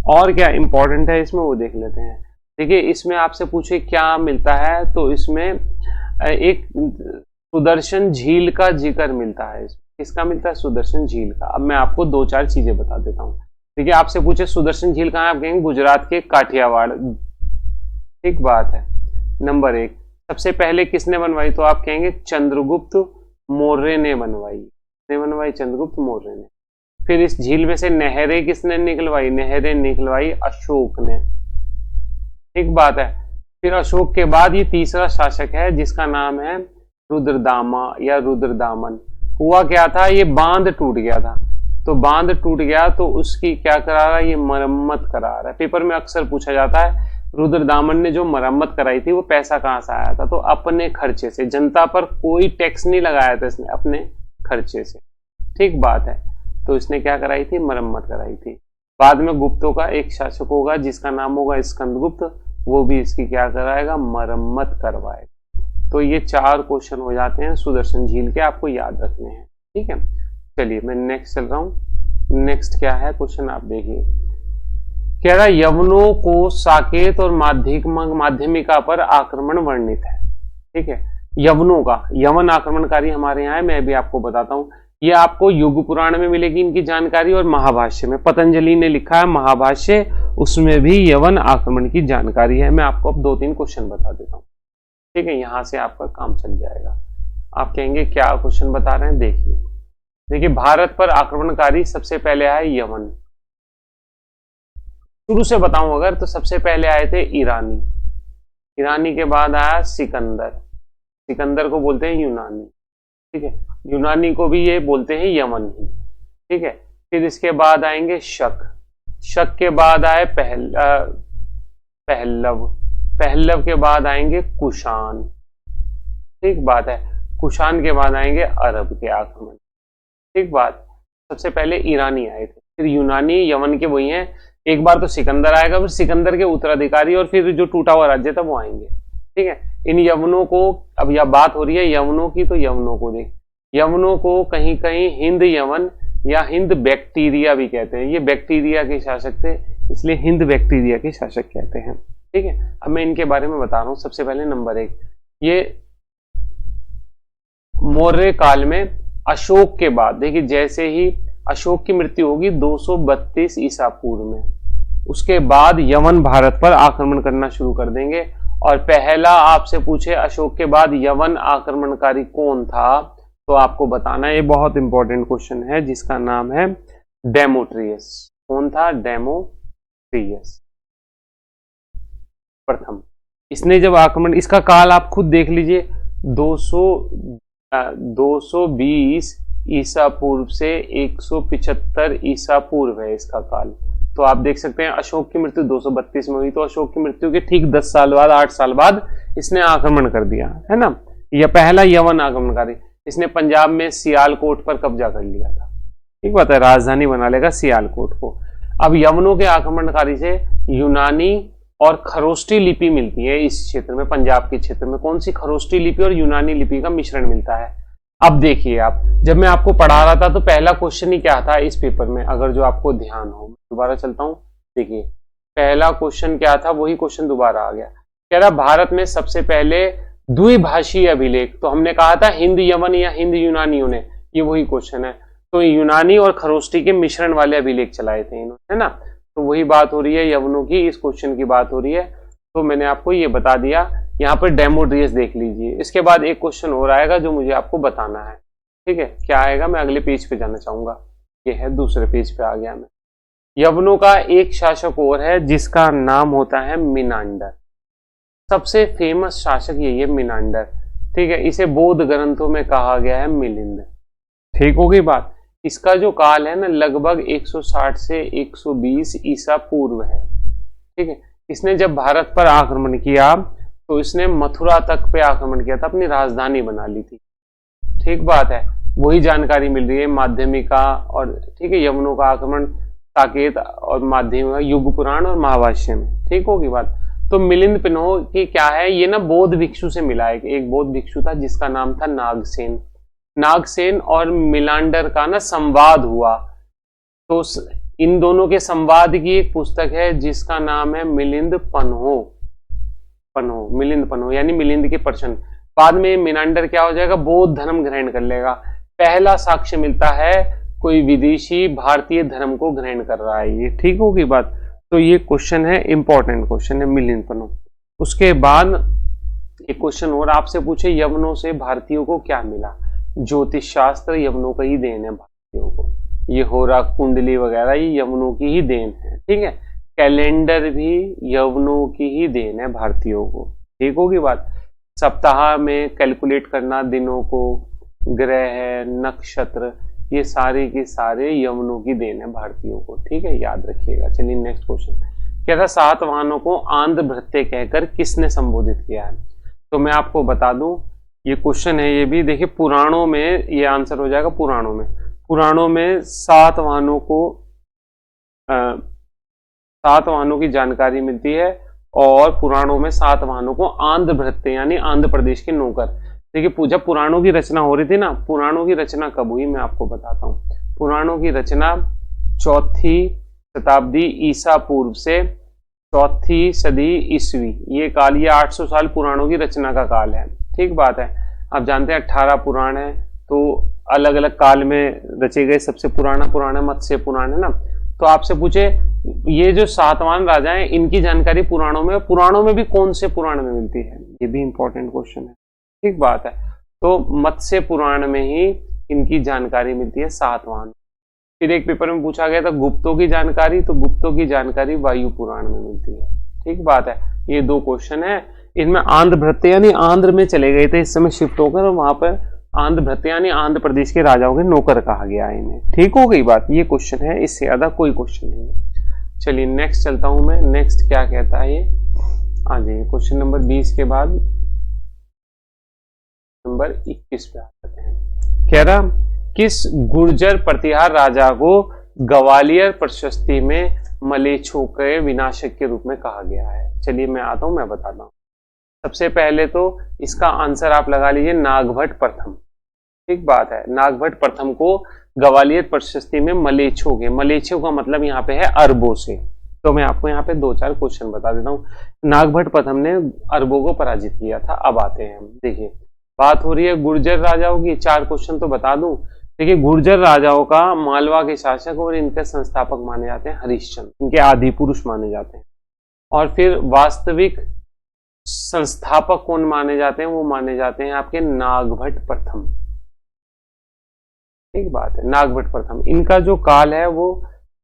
और क्या इंपॉर्टेंट है इसमें वो देख लेते हैं। देखिए इसमें आपसे पूछे क्या मिलता है, तो इसमें एक सुदर्शन झील का जिक्र मिलता है। किसका मिलता है, सुदर्शन झील का। अब मैं आपको 2-4 चीजें बता देता हूँ। देखिए आपसे पूछे सुदर्शन झील कहाँ है, आप कहेंगे गुजरात के काठियावाड़। ठीक बात है। नंबर 1, सबसे पहले किसने बनवाई, तो आप कहेंगे चंद्रगुप्त मौर्य ने बनवाई। किसने बनवाई, चंद्रगुप्त मौर्य ने। फिर इस झील में से नहरें किसने निकलवाई, नहरें निकलवाई अशोक ने। ठीक बात है। फिर अशोक के बाद ये तीसरा शासक है जिसका नाम है रुद्रदामा या रुद्रदामन। हुआ क्या था, ये बांध टूट गया था। तो बांध टूट गया तो उसकी क्या करा रहा है, ये मरम्मत करा रहा है। पेपर में अक्सर पूछा जाता है रुद्रदामन ने जो मरम्मत कराई थी वो पैसा कहां से आया था, तो अपने खर्चे से। जनता पर कोई टैक्स नहीं लगाया था इसने, अपने खर्चे से। ठीक बात है। तो इसने क्या कराई थी, मरम्मत कराई थी। बाद में गुप्तों का एक शासक होगा जिसका नाम होगा स्कंदगुप्त, वो भी इसकी क्या कराएगा, मरम्मत करवाएगा। तो ये 4 क्वेश्चन हो जाते हैं सुदर्शन झील के, आपको याद रखने हैं। ठीक है, चलिए मैं नेक्स्ट चल रहा हूं। नेक्स्ट क्या है क्वेश्चन, आप देखिए। कह रहा यवनों को साकेत और माध्यमिका पर आक्रमण वर्णित है। ठीक है, यवनों का, यवन आक्रमणकारी हमारे यहाँ है, मैं भी आपको बताता हूं। ये आपको युग पुराण में मिलेगी इनकी जानकारी, और महाभाष्य में पतंजलि ने लिखा है महाभाष्य, उसमें भी यवन आक्रमण की जानकारी है। मैं आपको अब 2-3 क्वेश्चन बता देता हूँ। ठीक है, यहां से आपका काम चल जाएगा। आप कहेंगे क्या क्वेश्चन बता रहे हैं, देखिए भारत पर आक्रमणकारी सबसे पहले आए यवन। शुरू से बताऊं अगर तो सबसे पहले आए थे ईरानी, ईरानी के बाद आया सिकंदर, सिकंदर को बोलते हैं यूनानी। ठीक है, यूनानी को भी ये बोलते हैं यमन ही। ठीक है, फिर इसके बाद आएंगे शक, शक के बाद आए पहलव, पहलव के बाद आएंगे कुषाण। ठीक बात है, कुषाण के बाद आएंगे अरब के आक्रमण। ठीक बात, सबसे पहले ईरानी आए थे, फिर यूनानी, यमन के वही हैं, एक बार तो सिकंदर आएगा, फिर सिकंदर के उत्तराधिकारी और फिर जो टूटा हुआ राज्य था वो आएंगे। ठीक है, इन यवनों को, अब यह बात हो रही है यवनों की, तो यवनों को देख, यवनों को कहीं कहीं हिंद यवन या हिंद बैक्टीरिया भी कहते हैं। ये बैक्टीरिया के शासक थे, इसलिए हिंद बैक्टीरिया के शासक कहते हैं। ठीक है, अब मैं इनके बारे में बता रहा हूं। सबसे पहले नंबर 1, ये मौर्य काल में अशोक के बाद, देखिए जैसे ही अशोक की मृत्यु होगी 232 ईसा पूर्व में, उसके बाद यवन भारत पर आक्रमण करना शुरू कर देंगे। और पहला आपसे पूछे अशोक के बाद यवन आक्रमणकारी कौन था, तो आपको बताना है, ये बहुत इंपॉर्टेंट क्वेश्चन है, जिसका नाम है डेमोट्रियस। कौन था? डेमोट्रियस प्रथम। इसने जब आक्रमण, इसका काल आप खुद देख लीजिए, 220 ईसा पूर्व से 175 ईसा पूर्व है इसका काल। तो आप देख सकते हैं अशोक की मृत्यु 232 में हुई, तो अशोक की मृत्यु के ठीक 10 साल बाद, 8 साल बाद इसने आक्रमण कर दिया, है ना। यह पहला यवन आक्रमणकारी, इसने पंजाब में सियालकोट पर कब्जा कर लिया था। ठीक बात है, राजधानी बना लेगा सियालकोट को। अब यवनों के आक्रमणकारी से यूनानी और खरोष्टी लिपि मिलती है इस क्षेत्र में, पंजाब के क्षेत्र में। कौन सी? खरोष्टी लिपि और यूनानी लिपि का मिश्रण मिलता है। अब देखिए आप, जब मैं आपको पढ़ा रहा था तो पहला क्वेश्चन ही क्या था इस पेपर में, अगर जो आपको ध्यान हो, दोबारा चलता हूं, देखिए पहला क्वेश्चन क्या था, वही क्वेश्चन दोबारा आ गया। कह रहा भारत में सबसे पहले द्विभाषीय अभिलेख, तो हमने कहा था हिंद यवन या हिंद यूनानियों ने, ये वही क्वेश्चन है। तो यूनानी और खरोष्टी के मिश्रण वाले अभिलेख चलाए थे इन्होंने, है ना। तो वही बात हो रही है यवनों की, इस क्वेश्चन की बात हो रही है। तो मैंने आपको ये बता दिया, यहाँ पर डेमोट्रियस देख लीजिए। इसके बाद एक क्वेश्चन और आएगा जो मुझे आपको बताना है। ठीक है, क्या आएगा, मैं अगले पेज पे जाना चाहूंगा। ये है दूसरे पेज पे आ गया मैं। यवनों का एक शासक और है जिसका नाम होता है मिनांडर। सबसे फेमस शासक यही है मिनांडर। ठीक है, इसे बौद्ध ग्रंथों में कहा गया है मिलिंद। ठीक होगी बात। इसका जो काल है ना लगभग 160 से 120 ईसा पूर्व है। ठीक है, इसने जब भारत पर आक्रमण किया तो इसने मथुरा तक पे आक्रमण किया था, अपनी राजधानी बना ली थी। ठीक बात है, वही जानकारी मिल रही है माध्यमिका और, ठीक है, यवनों का आक्रमण साकेत और माध्यमिका, युग पुराण और महाभाष्य में। ठीक होगी बात। तो मिलिंद पिन्हो की क्या है, ये ना बौद्ध भिक्षु से मिला है। एक बौद्ध भिक्षु था जिसका नाम था नागसेन। नागसेन और मिलांडर का ना संवाद हुआ, तो इन दोनों के संवाद की एक पुस्तक है जिसका नाम है मिलिंद पन्हो, मिलिंद पन्हो यानी मिलिंद के प्रश्न। बाद में मिनांडर क्या हो जाएगा, बौद्ध धर्म ग्रहण कर लेगा। पहला साक्ष्य मिलता है कोई विदेशी भारतीय धर्म को ग्रहण कर रहा है ये। ठीक होगी बात। तो ये क्वेश्चन है, इंपॉर्टेंट क्वेश्चन है मिलिंद पन्हो। उसके बाद एक क्वेश्चन और आपसे पूछे, यवनों से भारतीयों को क्या मिला। ज्योतिष शास्त्र यवनों का ही देन है भारतीयों को, ये होरा कुंडली वगैरह ये यवनों की ही देन है। ठीक है, कैलेंडर भी यवनों की ही देन है भारतीयों को। ठीक होगी बात। सप्ताह में कैलकुलेट करना दिनों को, ग्रह, नक्षत्र, ये सारे के सारे यवनों की देन है भारतीयों को। ठीक है, याद रखिएगा। चलिए नेक्स्ट क्वेश्चन। क्या था, सातवाहनों को आंध्र भृत्य कहकर किसने संबोधित किया है। तो मैं आपको बता दूं, ये क्वेश्चन है, ये भी देखिए पुराणों में ये आंसर हो जाएगा। पुराणों में सातवाहनों की जानकारी मिलती है, और पुराणों में सातवाहनों को आंध्र भृत्य यानी आंध्र प्रदेश के नौकर, देखिए जब पुराणों की रचना हो रही थी ना, पुराणों की रचना कब हुई मैं आपको बताता हूँ। पुराणों की रचना 4वीं शताब्दी ईसा पूर्व से 4वीं सदी ईस्वी, ये काल, ये 800 साल पुराणों की रचना का काल है। ठीक बात है। आप जानते हैं 18 पुराण है, तो अलग अलग काल में रचे गए। सबसे पुराना पुराण है मत्स्य पुराण, है ना। तो आपसे पूछे ये जो सातवान राजा हैं, इनकी जानकारी पुराणों में भी कौन से पुराण में मिलती है, ये भी इंपॉर्टेंट क्वेश्चन है। ठीक बात है। तो मत्स्य पुराण में ही इनकी जानकारी मिलती है, सातवान। फिर एक पेपर में पूछा गया था गुप्तों की जानकारी, तो गुप्तों की जानकारी वायु पुराण में मिलती है। ठीक बात है। ये 2 क्वेश्चन है। इनमें आंध्र भृत्य यानी आंध्र में चले गए थे इस समय शिफ्ट होकर, और वहां पर आंध्र भृत्य यानी आंध्र प्रदेश के राजाओं के नौकर कहा गया है इन्हें। ठीक हो गई बात। ये क्वेश्चन है, इससे ज्यादा कोई क्वेश्चन नहीं है। चलिए नेक्स्ट चलता हूं मैं। नेक्स्ट क्या कहता है ये, आ जाइए क्वेश्चन नंबर 20 के बाद नंबर 21 पे आ जाते हैं। कह रहा किस गुर्जर प्रतिहार राजा को ग्वालियर प्रशस्ति में मलेच्छों के विनाशक के रूप में कहा गया है? चलिए मैं आता हूं, मैं बताता हूं। सबसे पहले तो इसका आंसर आप लगा लीजिए, नागभट्ट प्रथम। ठीक बात है। नागभट्ट प्रथम को ग्वालियर प्रशस्ति में मलेच्छों का मतलब यहाँ पे है अरबों से। तो मैं आपको यहाँ पे 2-4 क्वेश्चन बता देता हूँ। नागभट्ट प्रथम ने अरबों को पराजित किया था। अब आते हैं हम, देखिए बात हो रही है गुर्जर राजाओं की। 4 क्वेश्चन तो बता दूं। देखिए गुर्जर राजाओं का मालवा के शासक और इनके संस्थापक माने जाते हैं हरिश्चंद्र, इनके आदि पुरुष माने जाते हैं। और फिर वास्तविक संस्थापक कौन माने जाते हैं, वो माने जाते हैं आपके नागभट्ट प्रथम। ठीक बात है। नागभट्ट प्रथम, इनका जो काल है वो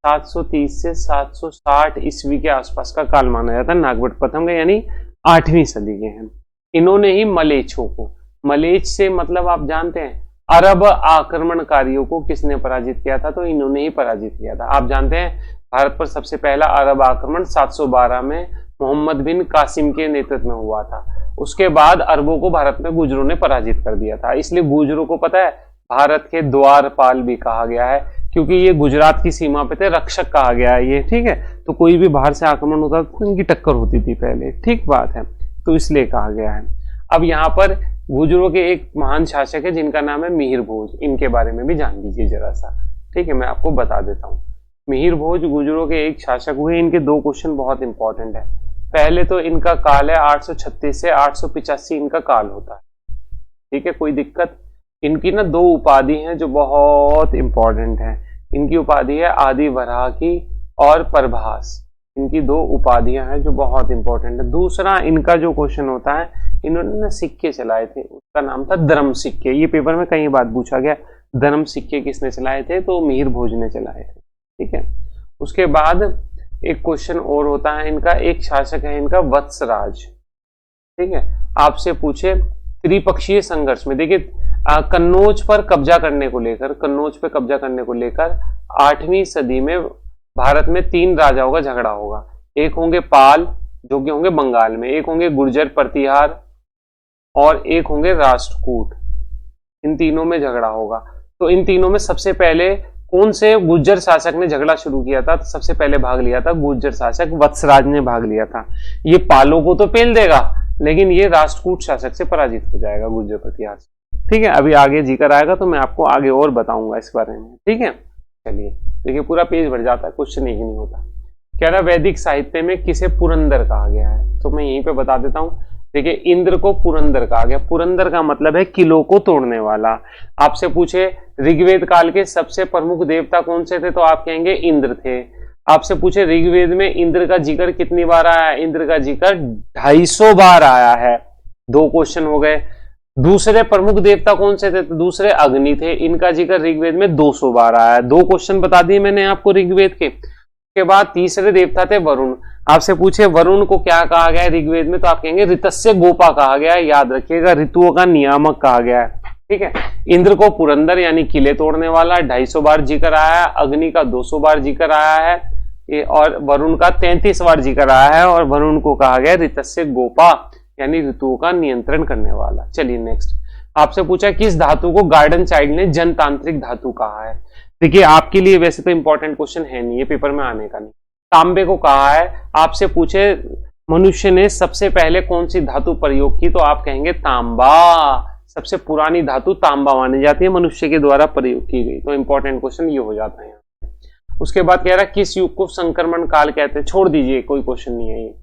730 से 760 ईस्वी के आसपास का काल माना जाता है नागभट्ट प्रथम का, यानी 8वीं सदी के हैं। इन्होंने ही मलेच्छों को, मलेच्छ से मतलब आप जानते हैं अरब आक्रमणकारियों को किसने पराजित किया था, तो इन्होंने ही पराजित किया था। आप जानते हैं भारत पर सबसे पहला अरब आक्रमण 712 में मोहम्मद बिन कासिम के नेतृत्व में हुआ था। उसके बाद अरबों को भारत में गुजरों ने पराजित कर दिया था। इसलिए गुजरों को पता है भारत के द्वारपाल भी कहा गया है, क्योंकि ये गुजरात की सीमा पे थे, रक्षक कहा गया है ये। ठीक है। तो कोई भी बाहर से आक्रमण होता तो इनकी टक्कर होती थी पहले। ठीक बात है। तो इसलिए कहा गया है। अब यहाँ पर गुजरों के एक महान शासक है जिनका नाम है मिहिर भोज, इनके बारे में भी जान लीजिए जरा सा। ठीक है, मैं आपको बता देता हूँ। मिहिर भोज गुजरों के एक शासक हुए। इनके 2 क्वेश्चन बहुत इंपॉर्टेंट है। पहले तो इनका काल है 836 से 885 इनका काल होता है। ठीक है, कोई दिक्कत। इनकी ना 2 उपाधि हैं जो बहुत इंपॉर्टेंट है। इनकी उपाधि है आदि वराह की और प्रभास। इनकी 2 उपाधियां हैं जो बहुत इंपॉर्टेंट है। दूसरा इनका जो क्वेश्चन होता है, इन्होंने ना सिक्के चलाए थे, उसका नाम था धर्म सिक्के। ये पेपर में कई बार पूछा गया, धर्म सिक्के किसने चलाए थे, तो मिहिर भोज ने चलाए थे। ठीक है। उसके बाद एक क्वेश्चन और होता है इनका, एक शासक है इनका वत्सराज। ठीक है। आपसे पूछे त्रिपक्षीय संघर्ष में, देखिए कन्नौज पर कब्जा करने को लेकर, कन्नौज पे कब्जा करने को लेकर 8वीं सदी में भारत में 3 राजाओं का झगड़ा होगा। एक होंगे पाल जो कि होंगे बंगाल में, एक होंगे गुर्जर प्रतिहार और एक होंगे राष्ट्रकूट। इन तीनों में झगड़ा होगा। तो इन तीनों में सबसे पहले कौन से गुर्जर शासक ने झगड़ा शुरू किया था, तो सबसे पहले भाग लिया था गुर्जर शासक वत्सराज ने भाग लिया था। ये पालों को तो पेल देगा, लेकिन ये राष्ट्रकूट शासक से पराजित हो जाएगा गुर्जर प्रतिहार से। ठीक है। अभी आगे जिक्र आएगा तो मैं आपको आगे और बताऊंगा इस बारे में। ठीक है। चलिए देखिए पूरा पेज भर जाता है, क्वेश्चन एक ही नहीं होता। कह रहा वैदिक साहित्य में किसे पुरंदर कहा गया है, तो मैं यहीं पे बता देता हूं। देखिए इंद्र को पुरंदर कहा गया। पुरंदर का मतलब है किलों को तोड़ने वाला। आपसे पूछे ऋग्वेद काल के सबसे प्रमुख देवता कौन से थे, तो आप कहेंगे इंद्र थे। आपसे पूछे ऋग्वेद में इंद्र का जिक्र कितनी बार आया है, इंद्र का जिक्र 250 बार आया है। 2 क्वेश्चन हो गए। दूसरे प्रमुख देवता कौन से थे, तो दूसरे अग्नि थे। इनका जिक्र ऋग्वेद में 200 बार आया है। 2 क्वेश्चन बता दिए मैंने आपको ऋग्वेद के। के बाद तीसरे देवता थे वरुण। आपसे पूछे वरुण को क्या कहा गया है ऋग्वेद में, तो आप कहेंगे ऋतस्य गोपा कहा गया है। याद रखिएगा, ऋतुओं का नियामक कहा गया है। ठीक है। इंद्र को पुरंदर यानी किले तोड़ने वाला 250 बार जिक्र आया है। अग्नि का 200 बार जिक्र आया है और वरुण का 33 बार जिक्र आया है। और वरुण को कहा गया ऋतस्य गोपा यानी ऋतुओं का नियंत्रण करने वाला। चलिए नेक्स्ट। आपसे पूछा किस धातु को गार्डन चाइल्ड ने जनतांत्रिक धातु कहा है। देखिए आपके लिए वैसे तो इंपॉर्टेंट क्वेश्चन है नहीं, ये पेपर में आने का नहीं। तांबे को कहा है। आपसे पूछे मनुष्य ने सबसे पहले कौन सी धातु प्रयोग की, तो आप कहेंगे तांबा। सबसे पुरानी धातु तांबा मानी जाती है, मनुष्य के द्वारा प्रयोग की गई। तो इंपॉर्टेंट क्वेश्चन ये हो जाता है। उसके बाद कह रहा है किस युग को संक्रमण काल कहते हैं। छोड़ दीजिए, कोई क्वेश्चन नहीं है ये,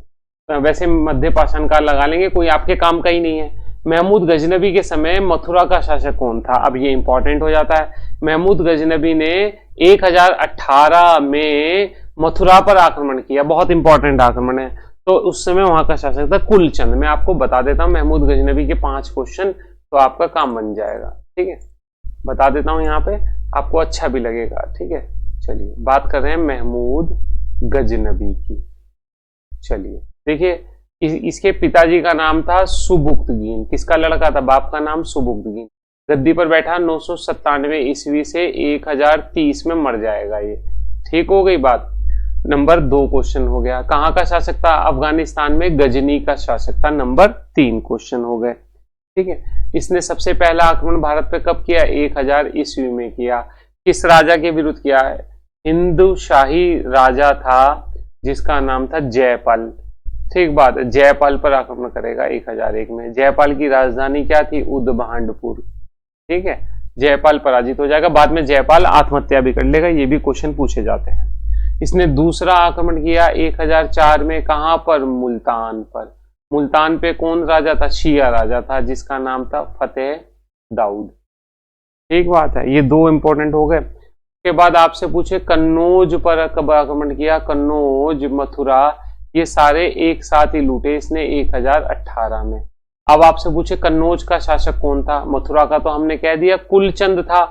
वैसे मध्य पाषाण काल लगा लेंगे, कोई आपके काम का ही नहीं है। महमूद गजनबी के समय मथुरा का शासक कौन था। अब ये इंपॉर्टेंट हो जाता है। महमूद गजनबी ने 1018 में मथुरा पर आक्रमण किया, बहुत इंपॉर्टेंट आक्रमण है। तो उस समय वहां का शासक था कुलचंद। मैं आपको बता देता हूं महमूद गजनबी के 5 क्वेश्चन, तो आपका काम बन जाएगा। ठीक है, बता देता हूं यहाँ पे, आपको अच्छा भी लगेगा। ठीक है, चलिए बात कर रहे हैं महमूद गजनबी की। चलिए देखिए, इसके पिताजी का नाम था सुबुक्तगीन। किसका लड़का था, बाप का नाम सुबुक्तगीन। गद्दी पर बैठा 997 ईस्वी से 1030 में मर जाएगा ये। ठीक हो गई बात। नंबर 2 क्वेश्चन हो गया। कहाँ का शासक था, अफगानिस्तान में गजनी का शासक था। नंबर 3 क्वेश्चन हो गए। ठीक है, इसने सबसे पहला आक्रमण भारत पे कब किया, 1000 ईस्वी में किया। किस राजा के विरुद्ध किया है, हिंदू शाही राजा था जिसका नाम था जयपाल। ठीक बात है, जयपाल पर आक्रमण करेगा 1001 में। जयपाल की राजधानी क्या थी, उदभांडपुर। ठीक है, जयपाल पराजित हो जाएगा। बाद में जयपाल आत्महत्या भी कर लेगा, ये भी क्वेश्चन पूछे जाते हैं। इसने दूसरा आक्रमण किया 1004 में, कहां पर, मुल्तान पर। मुल्तान पे कौन राजा था, शिया राजा था जिसका नाम था फतेह दाऊद। ठीक बात है, ये 2 इंपॉर्टेंट हो गए। के बाद आपसे पूछे कन्नौज पर कब आक्रमण किया, कन्नौज, मथुरा, ये सारे एक साथ ही लूटे इसने 1018 में। अब आपसे पूछे कन्नौज का शासक कौन था, मथुरा का तो हमने कह दिया कुलचंद था।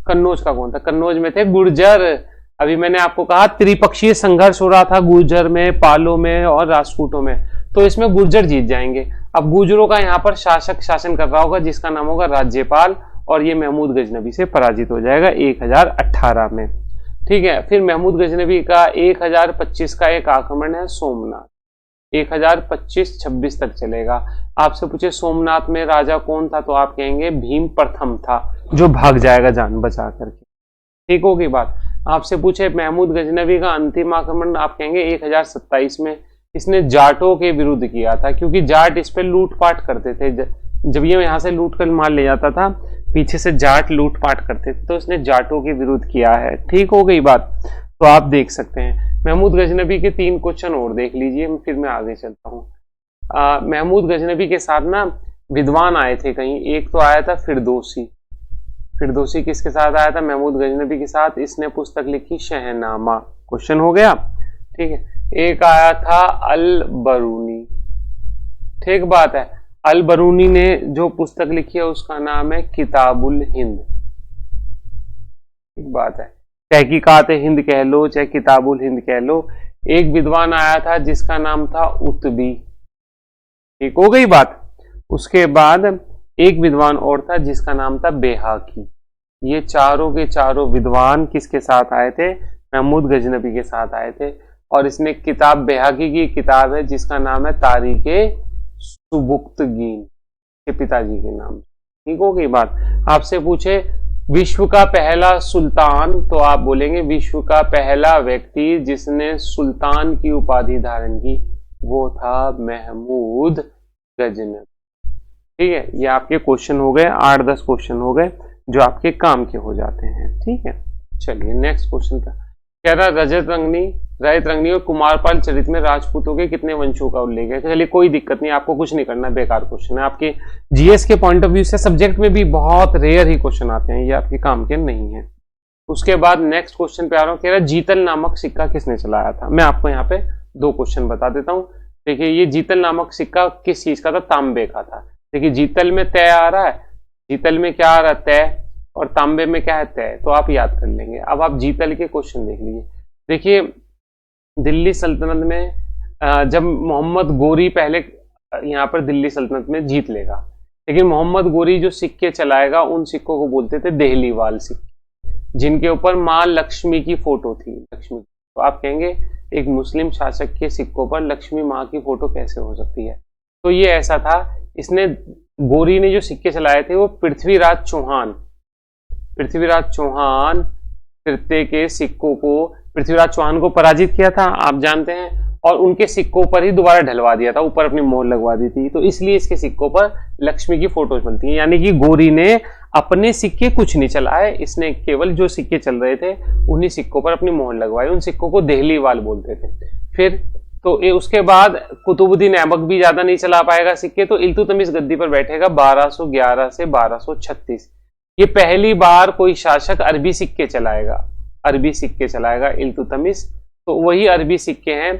कन्नौज का कौन था, कन्नौज में थे गुर्जर। अभी मैंने आपको कहा त्रिपक्षीय संघर्ष हो रहा था गुर्जर में, पालो में और राजपूतों में, तो इसमें गुर्जर जीत जाएंगे। अब गुर्जरों का यहाँ पर शासक शासन कर रहा होगा जिसका नाम होगा राज्यपाल, और ये महमूद गजनबी से पराजित हो जाएगा 1018 में। ठीक है, फिर महमूद गजनबी का 1025 का एक आक्रमण है सोमनाथ, 1025-26 तक चलेगा। आपसे पूछे सोमनाथ में राजा कौन था, तो आप कहेंगे भीम प्रथम था, जो भाग जाएगा जान बचा करके। ठीक होगी बात। आपसे पूछे महमूद गजनबी का अंतिम आक्रमण, आप कहेंगे 1027 में। इसने जाटों के विरुद्ध किया था, क्योंकि जाट इस पे लूटपाट करते थे। जब ये यहाँ से लूट कर माल ले जाता था, पीछे से जाट लूटपाट करते थे, तो इसने जाटों के विरुद्ध किया है। ठीक हो गई बात। तो आप देख सकते हैं महमूद गजनबी के 3 क्वेश्चन और देख लीजिए, फिर मैं आगे चलता हूँ। महमूद गजनबी के साथ ना विद्वान आए थे कहीं। एक तो आया था फिरदौसी। फिरदौसी किसके साथ आया था, महमूद गजनबी के साथ। इसने पुस्तक लिखी शहनामा। क्वेश्चन हो गया। ठीक है, एक आया था अल बरूनी। ठीक बात है, अल बरूनी ने जो पुस्तक लिखी है उसका नाम है किताबुल हिंद। ठीक बात है, तहकीकात हिंद कह लो चाहे किताबुल हिंद कह लो। एक विद्वान आया था जिसका नाम था उत्बी। ठीक हो गई बात। उसके बाद एक विद्वान और था जिसका नाम था बेहाकी। ये चारों के चारों विद्वान किसके साथ आए थे, महमूद गजनबी के साथ आए थे। और इसने किताब, बेहाकी की किताब है जिसका नाम है तारीखे सुबुक्तगीन, के पिताजी के नाम। ठीक हो गई बात। आपसे पूछे विश्व का पहला सुल्तान, तो आप बोलेंगे विश्व का पहला व्यक्ति जिसने सुल्तान की उपाधि धारण की वो था महमूद गजनबी। ठीक है, ये आपके क्वेश्चन हो गए, 8-10 क्वेश्चन हो गए जो आपके काम के हो जाते हैं। ठीक है, चलिए नेक्स्ट क्वेश्चन का कह रहा रजत रंगनी और कुमारपाल चरित में राजपूतों के कितने वंशों का उल्लेख है। चलिए कोई दिक्कत नहीं, आपको कुछ नहीं करना, बेकार क्वेश्चन है। आपके जीएस के पॉइंट ऑफ व्यू से सब्जेक्ट में भी बहुत रेयर ही क्वेश्चन आते हैं, ये आपके काम के नहीं है। उसके बाद नेक्स्ट क्वेश्चन पे आ रहा हूँ, कह रहा जीतल नामक सिक्का किसने चलाया था। मैं आपको यहाँ पे 2 क्वेश्चन बता देता हूँ। देखिए, ये जीतल नामक सिक्का किस चीज का था, तांबे का था। देखिए जीतल में तय आ रहा है, जीतल में क्या आ रहा है, तय, और तांबे में क्या है, तय, तो आप याद कर लेंगे। अब आप जीतल के क्वेश्चन देख लीजिए। देखिए दिल्ली सल्तनत में जब मोहम्मद गोरी पहले यहाँ पर दिल्ली सल्तनत में जीत लेगा, लेकिन मोहम्मद गोरी जो सिक्के चलाएगा उन सिक्कों को बोलते थे देहलीवाल सिक्के, जिनके ऊपर माँ लक्ष्मी की फोटो थी, लक्ष्मी। तो आप कहेंगे एक मुस्लिम शासक के सिक्कों पर लक्ष्मी माँ की फोटो कैसे हो सकती है। तो ये ऐसा था, इसने गोरी ने जो सिक्के चलाए थे वो पृथ्वीराज चौहान तृतीय के सिक्कों को, पृथ्वीराज चौहान को पराजित किया था, आप जानते हैं। और उनके सिक्कों पर ही दोबारा ढलवा दिया था, ऊपर अपनी मोहर लगवा दी थी, तो इसलिए इसके सिक्कों पर लक्ष्मी की फोटोज मिलती है। यानी कि गौरी ने अपने सिक्के कुछ नहीं चलाए, इसने केवल जो सिक्के चल रहे थे उन्हीं सिक्कों पर अपनी मोहर लगवाई। उन सिक्कों को देहलीवाल बोलते थे। फिर तो उसके बाद कुतुबुद्दीन ऐबक भी ज्यादा नहीं चला पाएगा सिक्के, तो इल्तुतमिश गद्दी पर बैठेगा 1211 से 1236। ये पहली बार कोई शासक अरबी सिक्के चलाएगा, अरबी सिक्के चलाएगा इल्तुतमिश। तो वही अरबी सिक्के हैं।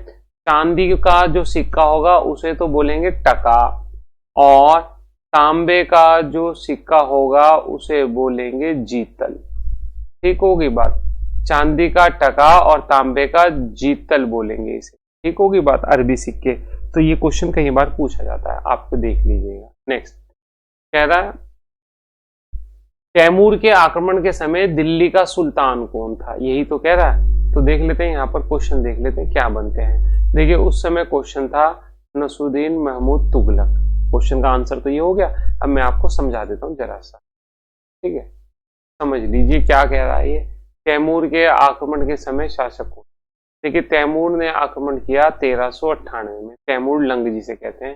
चांदी का जो सिक्का होगा उसे तो बोलेंगे टका, और तांबे का जो सिक्का होगा उसे बोलेंगे जीतल। ठीक होगी बात, चांदी का टका और तांबे का जीतल बोलेंगे इसे। ठीक होगी बात, अरबी सिक्के। तो ये क्वेश्चन कई बार पूछा जाता है, आपको देख लीजिएगा। नेक्स्ट कह रहा है तैमूर के आक्रमण के समय दिल्ली का सुल्तान कौन था, यही तो कह रहा है। तो देख लेते हैं यहाँ पर क्वेश्चन, देख लेते हैं क्या बनते हैं। देखिए उस समय क्वेश्चन था नसरुद्दीन महमूद तुगलक। क्वेश्चन का आंसर तो ये हो गया। अब मैं आपको समझा देता हूँ जरा सा, ठीक है, समझ लीजिए क्या कह रहा है ये। तैमूर के आक्रमण के समय शासक कौन। देखिए तैमूर ने आक्रमण किया 1398 में। तैमूर लंग जिसे कहते हैं,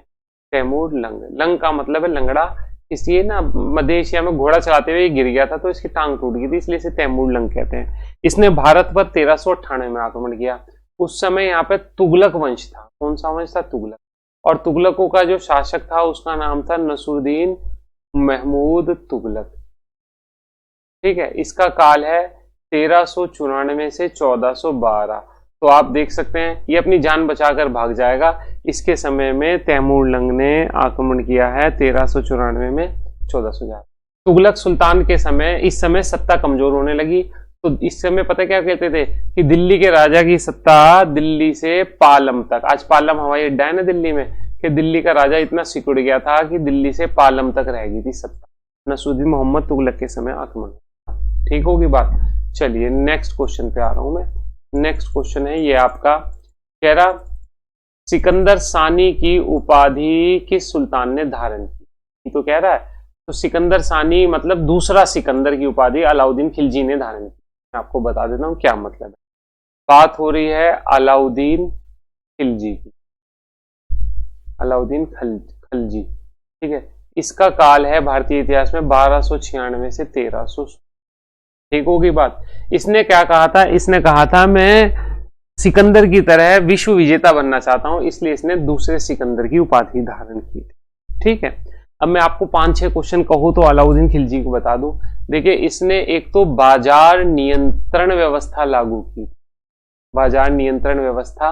तैमूर लंग। लंग का मतलब है लंगड़ा, इसलिए ना मध्य एशिया में घोड़ा चलाते हुए गिर गया था तो इसकी टांग टूट गई थी, इसलिए इसे तैमूर लंग कहते हैं। इसने भारत पर 1398 में आक्रमण किया। उस समय यहाँ पे तुगलक वंश था। कौन सा वंश था? तुगलक। और तुगलकों का जो शासक था उसका नाम था नसरुद्दीन महमूद तुगलक। ठीक है, इसका काल है 1394 से 1412। तो आप देख सकते हैं ये अपनी जान बचाकर भाग जाएगा। इसके समय में तैमूर लंग ने आक्रमण किया है 1394 में 1411। तुगलक सुल्तान के समय, इस समय सत्ता कमजोर होने लगी। तो इस समय पता क्या कहते थे कि दिल्ली के राजा की सत्ता दिल्ली से पालम तक, आज पालम हवाई अड्डा है ना दिल्ली में, कि दिल्ली का राजा इतना सिकुड़ गया था कि दिल्ली से पालम तक रह गई थी सत्ता। नसरुद्दीन मोहम्मद तुगलक के समय आक्रमण। ठीक होगी बात। चलिए नेक्स्ट क्वेश्चन पे आ रहा हूं मैं। नेक्स्ट क्वेश्चन है ये आपका, कह रहा सिकंदर सानी की उपाधि किस सुल्तान ने धारण की। तो कह रहा है तो सिकंदर सानी मतलब दूसरा सिकंदर की उपाधि अलाउद्दीन खिलजी ने धारण की। मैं आपको बता देता हूं क्या मतलब है। बात हो रही है अलाउद्दीन खिलजी की, अलाउद्दीन खिलजी। ठीक है, इसका काल है भारतीय इतिहास में 1296 से 1300। ठीक होगी बात। इसने क्या कहा था? इसने कहा था मैं सिकंदर की तरह विश्व विजेता बनना चाहता हूं, इसलिए इसने दूसरे सिकंदर की उपाधि धारण की थी। ठीक है, अब मैं आपको 5-6 क्वेश्चन कहूं तो अलाउद्दीन खिलजी को बता दूं। देखिए इसने एक तो बाजार नियंत्रण व्यवस्था लागू की। बाजार नियंत्रण व्यवस्था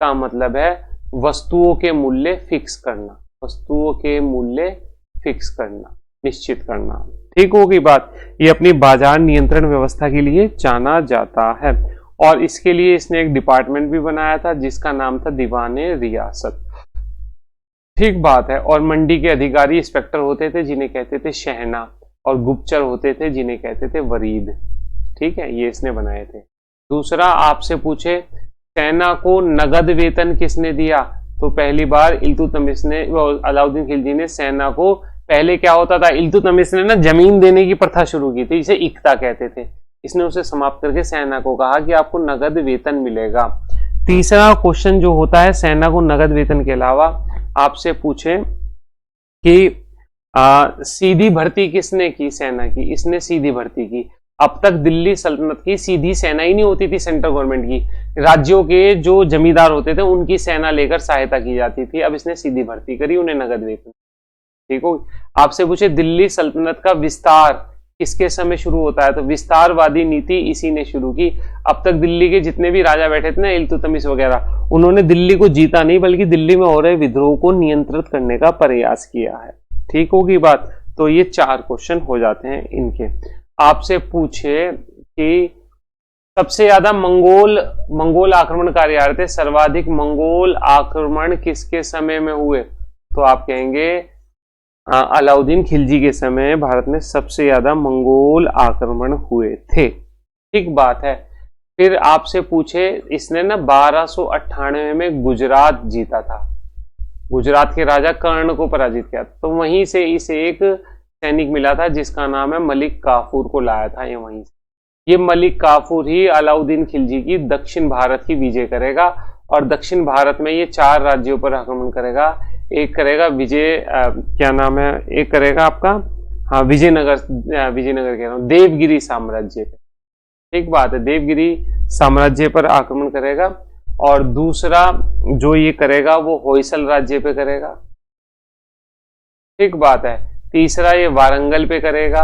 का मतलब है वस्तुओं के मूल्य फिक्स करना, वस्तुओं के मूल्य फिक्स करना, निश्चित करना। ठीक होगी बात। ये अपनी बाजार नियंत्रण व्यवस्था के लिए जाना जाता है, और इसके लिए इसने एक डिपार्टमेंट भी बनाया था जिसका नाम था दीवाने रियासत। ठीक बात है। और मंडी के अधिकारी इंस्पेक्टर होते थे जिन्हें कहते थे शहना, और गुप्तचर होते थे जिन्हें कहते थे वरीद। ठीक है, ये इसने बनाए थे। दूसरा आपसे पूछे सेना को नगद वेतन किसने दिया, तो पहली बार इल्तुतमिश ने, अलाउद्दीन खिलजी ने सेना को, पहले क्या होता था इल्तुतमिश ने ना जमीन देने की प्रथा शुरू की थी, इसे इक्ता कहते थे। इसने उसे समाप्त करके सेना को कहा कि आपको नगद वेतन मिलेगा। तीसरा क्वेश्चन जो होता है सेना को नगद वेतन के अलावा आपसे पूछे कि सीधी भर्ती किसने की सेना की, इसने सीधी भर्ती की। अब तक दिल्ली सल्तनत की सीधी सेना ही नहीं होती थी सेंट्रल गवर्नमेंट की, राज्यों के जो जमींदार होते थे उनकी सेना लेकर सहायता की जाती थी। अब इसने सीधी भर्ती करी, उन्हें नगद वेतन। ठीक हो। आपसे पूछे दिल्ली सल्तनत का विस्तार किसके समय शुरू होता है, तो विस्तारवादी नीति इसी ने शुरू की। अब तक दिल्ली के जितने भी राजा बैठे थे ना, इल्तुतमिश वगैरह, उन्होंने दिल्ली को जीता नहीं बल्कि दिल्ली में हो रहे विद्रोह को नियंत्रित करने का प्रयास किया है। ठीक होगी बात। तो ये 4 क्वेश्चन हो जाते हैं इनके। आपसे पूछे कि सबसे ज्यादा मंगोल आक्रमणकारी आ रहे थे, सर्वाधिक मंगोल आक्रमण किसके समय में हुए, तो आप कहेंगे अलाउद्दीन खिलजी के समय भारत में सबसे ज्यादा मंगोल आक्रमण हुए थे। ठीक बात है। फिर आपसे पूछे इसने ना 1298 में गुजरात जीता था, गुजरात के राजा कर्ण को पराजित किया, तो वहीं से इसे एक सैनिक मिला था जिसका नाम है मलिक काफूर को लाया था ये वहीं से। ये मलिक काफूर ही अलाउद्दीन खिलजी की दक्षिण भारत की विजय करेगा, और दक्षिण भारत में ये 4 राज्यों पर आक्रमण करेगा। एक करेगा क्या नाम है, एक करेगा आपका, हाँ, विजयनगर कह रहा हूँ, देवगिरी साम्राज्य पे। ठीक बात है, देवगिरी साम्राज्य पर आक्रमण करेगा। और दूसरा जो ये करेगा वो होयसल राज्य पे करेगा। ठीक बात है, तीसरा ये वारंगल पे करेगा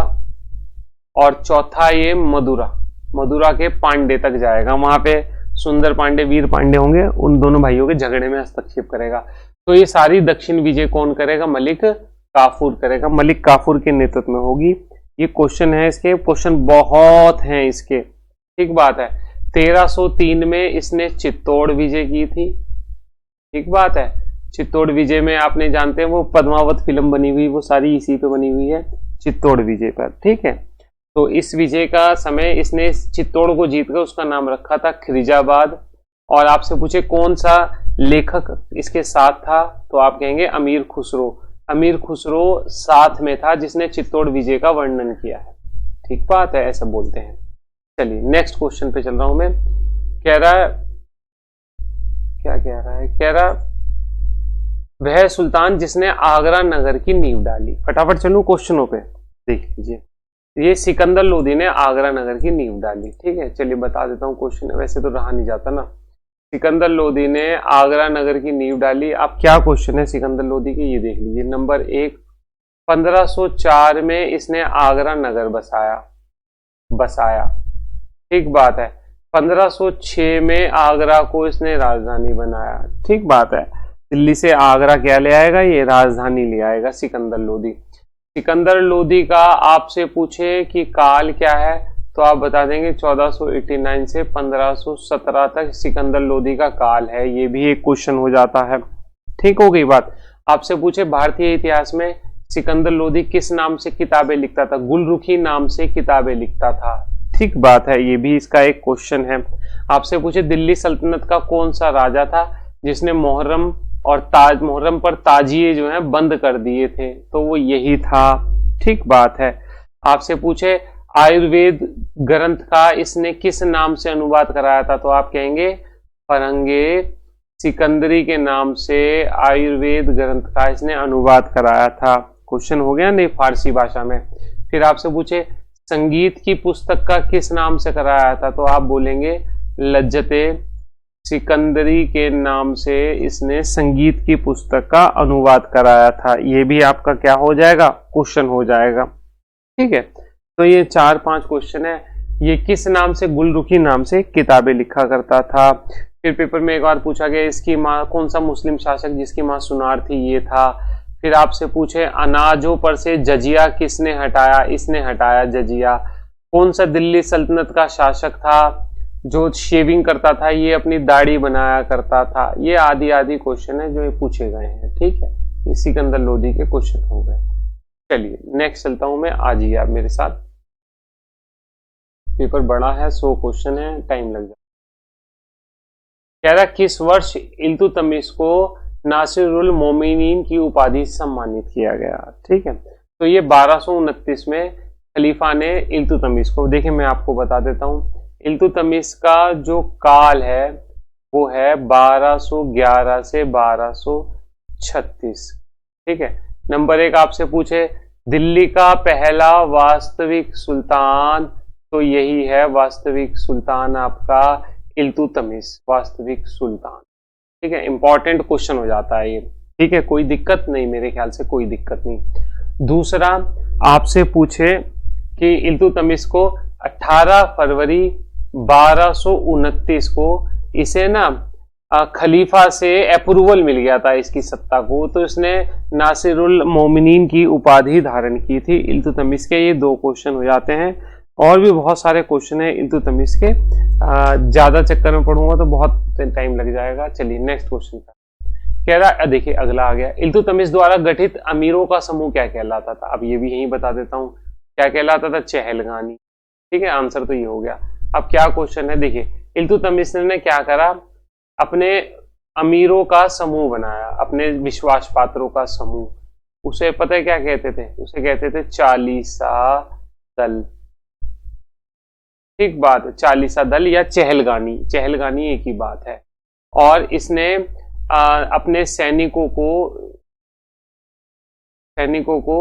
और चौथा ये मदुरा के पांडे तक जाएगा। वहां पे सुंदर पांडे, वीर पांडे होंगे, उन दोनों भाइयों के झगड़े में हस्तक्षेप करेगा। तो ये सारी दक्षिण विजय कौन करेगा? मलिक काफूर करेगा। मलिक काफूर के नेतृत्व में होगी। ये क्वेश्चन है, इसके क्वेश्चन बहुत हैं इसके। ठीक बात है, 1303 में इसने चित्तौड़ विजय की थी। ठीक बात है, चित्तौड़ विजय में आपने जानते हैं वो पद्मावत फिल्म बनी हुई, वो सारी इसी पे बनी हुई है, चित्तौड़ विजय पर। ठीक है, तो इस विजय का समय इसने चित्तौड़ को जीतकर उसका नाम रखा था खिरिजाबाद। और आपसे पूछे कौन सा लेखक इसके साथ था, तो आप कहेंगे अमीर खुसरो। अमीर खुसरो साथ में था जिसने चित्तौड़ विजय का वर्णन किया है। ठीक बात है, ऐसा बोलते हैं। चलिए नेक्स्ट क्वेश्चन पे चल रहा हूं मैं। कह रहा है, क्या कह रहा है? कह रहा वह सुल्तान जिसने आगरा नगर की नींव डाली। फटाफट चलूं क्वेश्चनों पे, देख लीजिए। ये सिकंदर लोदी ने आगरा नगर की नींव डाली। ठीक है, चलिए बता देता हूं क्वेश्चन, वैसे तो रहा नहीं जाता ना। सिकंदर लोदी ने आगरा नगर की नींव डाली। अब क्या क्वेश्चन है सिकंदर लोदी के, ये देख लीजिए। नंबर 1, 1504 में इसने आगरा नगर बसाया। ठीक बात है, 1506 में आगरा को इसने राजधानी बनाया। ठीक बात है, दिल्ली से आगरा क्या ले आएगा? ये राजधानी ले आएगा सिकंदर लोदी। सिकंदर लोदी का आपसे पूछे कि काल क्या है, तो आप बता देंगे 1489 से 1517 तक सिकंदर लोदी का काल है। ये भी एक क्वेश्चन हो जाता है। ठीक हो गई बात। आपसे पूछे भारतीय इतिहास में सिकंदर लोदी किस नाम से किताबें लिखता था? गुलरुखी नाम से किताबें लिखता था। ठीक बात है, ये भी इसका एक क्वेश्चन है। आपसे पूछे दिल्ली सल्तनत का कौन सा राजा था जिसने मुहर्रम पर ताजिए जो है बंद कर दिए थे? तो वो यही था। ठीक बात है। आपसे पूछे आयुर्वेद ग्रंथ का इसने किस नाम से अनुवाद कराया था? तो आप कहेंगे फरंगे सिकंदरी के नाम से आयुर्वेद ग्रंथ का इसने अनुवाद कराया था। क्वेश्चन हो गया नहीं, फारसी भाषा में। फिर आपसे पूछे संगीत की पुस्तक का किस नाम से कराया था? तो आप बोलेंगे लज्जते सिकंदरी के नाम से इसने संगीत की पुस्तक का अनुवाद कराया था। ये भी आपका क्या हो जाएगा? क्वेश्चन हो जाएगा। ठीक है, तो ये 4-5 क्वेश्चन है। ये किस नाम से? गुलरुखी नाम से किताबें लिखा करता था। फिर पेपर में एक बार पूछा गया इसकी माँ, कौन सा मुस्लिम शासक जिसकी माँ सुनार थी? ये था। फिर आपसे पूछे अनाजों पर से जजिया किसने हटाया? इसने हटाया जजिया। कौन सा दिल्ली सल्तनत का शासक था जो शेविंग करता था? ये अपनी दाढ़ी बनाया करता था। ये आदि क्वेश्चन है जो ये पूछे गए हैं। ठीक है, ये सिकंदर लोदी के क्वेश्चन हो गए। चलिए नेक्स्ट चलता हूं मैं, आ जाइए आप मेरे साथ। पेपर बड़ा है, 100 क्वेश्चन है, टाइम लग जाए। कह रहा किस वर्ष इल्तुतमिश को नासिरुल मोमिनीन की उपाधि से सम्मानित किया गया? ठीक है, तो ये 1229 में खलीफा ने इल्तुतमिश को, देखिए मैं आपको बता देता हूं, इल्तुतमिश का जो काल है वो है 1211 से 1236। ठीक है, नंबर 1 आपसे पूछे दिल्ली का पहला वास्तविक सुल्तान, तो यही है वास्तविक सुल्तान आपका इल्तुतमिश, वास्तविक सुल्तान। ठीक है, इंपॉर्टेंट क्वेश्चन हो जाता है ये। ठीक है, कोई दिक्कत नहीं, मेरे ख्याल से कोई दिक्कत नहीं। दूसरा आपसे पूछे कि इल्तुतमिश को 18 फरवरी 1229 को इसे ना खलीफा से अप्रूवल मिल गया था इसकी सत्ता को, तो इसने नासिरुल मोमिनीन की उपाधि धारण की थी इल्तुतमिश के। ये 2 क्वेश्चन हो जाते हैं। और भी बहुत सारे क्वेश्चन है इल्तुतमिश के, ज्यादा चक्कर में पढ़ूंगा तो बहुत टाइम लग जाएगा। चलिए नेक्स्ट क्वेश्चन का कह रहा, देखिए अगला आ गया, इल्तुतमिश द्वारा गठित अमीरों का समूह क्या कहलाता था? अब ये भी यही बता देता हूं, क्या कहलाता था? चहलगानी। ठीक है, आंसर तो ये हो गया। अब क्या क्वेश्चन है, देखिए इल्तुतमिश ने क्या करा, अपने अमीरों का समूह बनाया, अपने विश्वास पात्रों का समूह। उसे पता है क्या कहते थे? उसे कहते थे चालीसा दल। ठीक बात है, चालीसा दल या चहलगानी, चहलगानी एक ही बात है। और इसने अपने सैनिकों को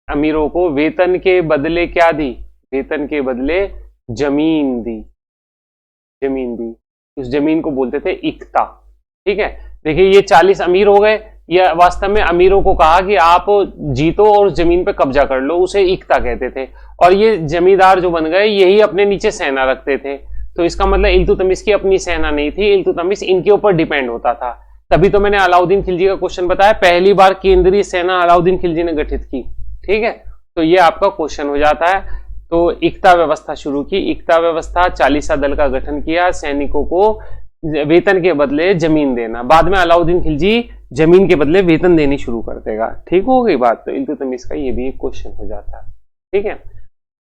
अमीरों को वेतन के बदले क्या दी? वेतन के बदले जमीन दी। उस जमीन को बोलते थे इक्ता। ठीक है, देखिए ये 40 अमीर हो गए, या वास्तव में अमीरों को कहा कि आप जीतो और उस जमीन पे कब्जा कर लो, उसे इक्ता कहते थे। और ये जमींदार जो बन गए यही अपने नीचे सेना रखते थे। तो इसका मतलब इल्तुतमिश की अपनी सेना नहीं थी, इल्तुतमिश इनके ऊपर डिपेंड होता था। तभी तो मैंने अलाउद्दीन खिलजी का क्वेश्चन बताया, पहली बार केंद्रीय सेना अलाउद्दीन खिलजी ने गठित की। ठीक है, तो ये आपका क्वेश्चन हो जाता है। तो इक्ता व्यवस्था शुरू की, इक्ता व्यवस्था 40 दल का गठन किया, सैनिकों को वेतन के बदले जमीन देना। बाद में अलाउद्दीन खिलजी जमीन के बदले वेतन देनी शुरू कर देगा। ठीक हो गई बात। तो इल्तुतमिश का ये भी एक क्वेश्चन हो जाता है। ठीक है,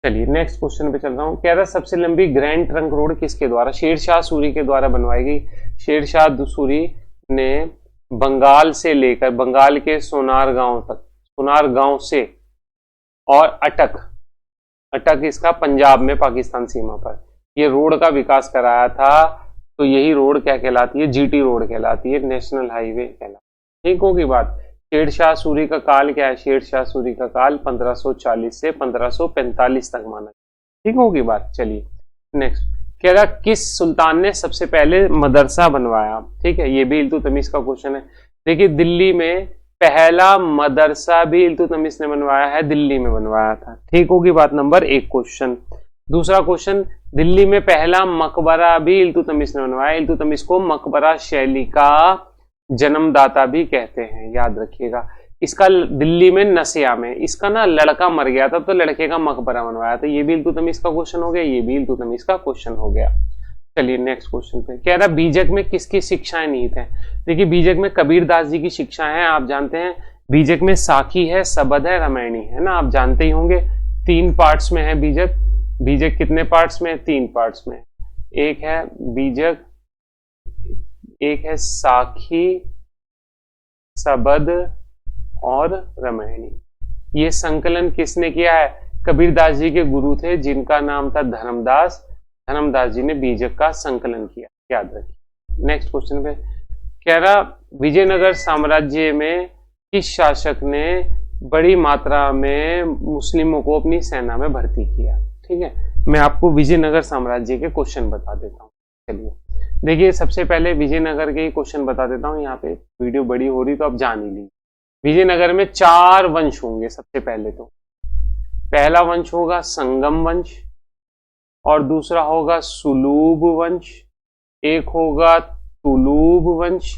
चलिए नेक्स्ट क्वेश्चन पे चल रहा हूं। कह रहा सबसे लंबी ग्रैंड ट्रंक रोड किसके द्वारा? शेरशाह सूरी के द्वारा बनवाई गई। शेरशाह सूरी ने बंगाल से लेकर बंगाल के सोनार गांव से और अटक इसका पंजाब में पाकिस्तान सीमा पर ये रोड का विकास कराया था। तो यही रोड क्या कहलाती है? जीटी रोड कहलाती है, नेशनल हाईवे कहलाती है। ठीक होगी बात। शेरशाह सूरी का काल क्या है? शेरशाह सूरी का काल 1540 से 1545 तक माना। ठीक होगी बात। चलिए नेक्स्ट, कह रहा किस सुल्तान ने सबसे पहले मदरसा बनवाया? ठीक है, ये भी इल्तुतमिश का क्वेश्चन है। देखिए दिल्ली में पहला मदरसा भी इल्तुतमिश ने बनवाया है, दिल्ली में बनवाया था। ठीक होगी बात। Number 1 question. दूसरा क्वेश्चन, दिल्ली में पहला मकबरा भी इल्तुतमिश ने बनवाया। इल्तुतमिश को मकबरा शैली का जन्मदाता भी कहते हैं, याद रखिएगा। इसका दिल्ली में नसिया में इसका ना लड़का मर गया था, तो लड़के का मकबरा बनवाया था। ये भी इल्तुतमिश का क्वेश्चन हो गया, ये भी इल्तुतमिश का क्वेश्चन हो गया। चलिए नेक्स्ट क्वेश्चन पे। कह रहा बीजक में किसकी शिक्षाएं निहित है? देखिए बीजक में कबीरदास जी की शिक्षाएं हैं, आप जानते हैं। बीजक में साखी है, सबद है, रामायणी है ना, आप जानते ही होंगे। 3 पार्ट्स में है बीजक। बीजक कितने पार्ट्स में? 3 पार्ट्स में। एक है बीजक, एक है साखी, सबद और रामायणी। ये संकलन किसने किया है? कबीरदास जी के गुरु थे जिनका नाम था धर्मदास। धर्मदास जी ने बीजक का संकलन किया, याद रखिए। नेक्स्ट क्वेश्चन पे कह रहा विजयनगर साम्राज्य में किस शासक ने बड़ी मात्रा में मुस्लिमों को अपनी सेना में भर्ती किया? ठीक है, मैं आपको विजयनगर साम्राज्य के क्वेश्चन बता देता हूँ। चलिए देखिए, सबसे पहले विजयनगर के क्वेश्चन बता देता हूँ। यहाँ पे वीडियो बड़ी हो रही तो आप जान ही लीजिए। विजयनगर में 4 वंश होंगे। सबसे पहले तो पहला वंश होगा संगम वंश, और दूसरा होगा सुलूब वंश, एक होगा तुलूब वंश,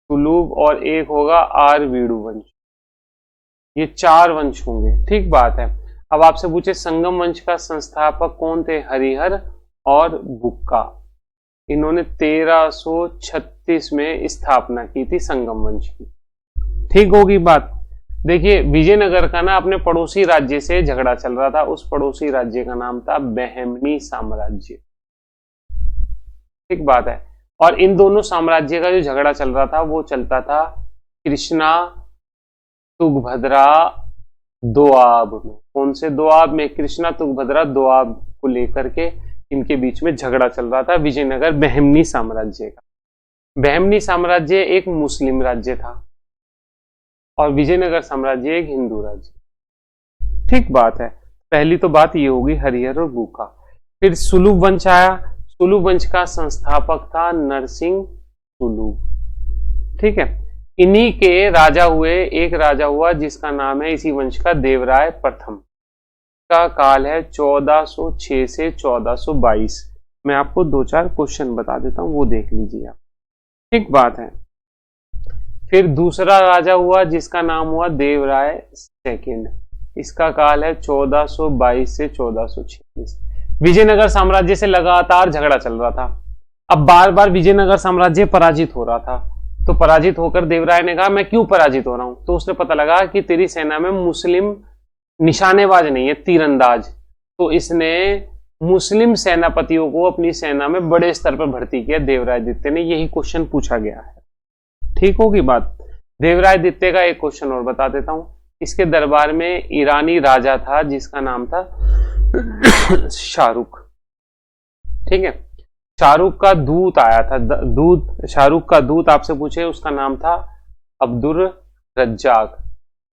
तुलूब, और एक होगा आरवीडु वंश। ये 4 वंश होंगे। ठीक बात है। अब आपसे पूछे संगम वंश का संस्थापक कौन थे? हरिहर और बुक्का। इन्होंने 1336 में स्थापना की थी संगम वंश की। ठीक होगी बात। देखिए विजयनगर का ना अपने पड़ोसी राज्य से झगड़ा चल रहा था। उस पड़ोसी राज्य का नाम था बहमनी साम्राज्य। ठीक बात है। और इन दोनों साम्राज्य का जो झगड़ा चल रहा था वो चलता था कृष्णा तुंगभद्रा दोआब में। कौन से दोआब में? कृष्णा तुंगभद्रा दोआब को लेकर के इनके बीच में झगड़ा चल रहा था विजयनगर बहमनी साम्राज्य का। बहमनी साम्राज्य एक मुस्लिम राज्य था और विजयनगर साम्राज्य एक हिंदू राज्य। ठीक बात है। पहली तो बात ये होगी हरिहर और बुक्का। फिर सुलूब वंश आया। सुलूब वंश का संस्थापक था नरसिंह सुलूब। ठीक है, इन्हीं के राजा हुए, एक राजा हुआ जिसका नाम है इसी वंश का देवराय प्रथम। का काल है 1406 से 1422। मैं आपको 2-4 क्वेश्चन बता देता हूं, वो देख लीजिए आप। ठीक बात है। फिर दूसरा राजा हुआ जिसका नाम हुआ देवराय सेकंड। इसका काल है 1422 से 1446। विजयनगर साम्राज्य से लगातार झगड़ा चल रहा था। अब बार बार विजयनगर साम्राज्य पराजित हो रहा था। तो पराजित होकर देवराय ने कहा मैं क्यों पराजित हो रहा हूं? तो उसने पता लगा कि तेरी सेना में मुस्लिम निशानेबाज नहीं है, तीरंदाज। तो इसने मुस्लिम सेनापतियों को अपनी सेना में बड़े स्तर पर भर्ती किया देवराय द्वितीय ने। यही क्वेश्चन पूछा गया है। ठीक होगी बात। देवराय द्वितीय का एक क्वेश्चन और बता देता हूं। इसके दरबार में ईरानी राजा था जिसका नाम था शाहरुख। ठीक है, शाहरुख का दूत आया था, दूत, शाहरुख का दूत आपसे पूछे, उसका नाम था अब्दुल रज्जाक।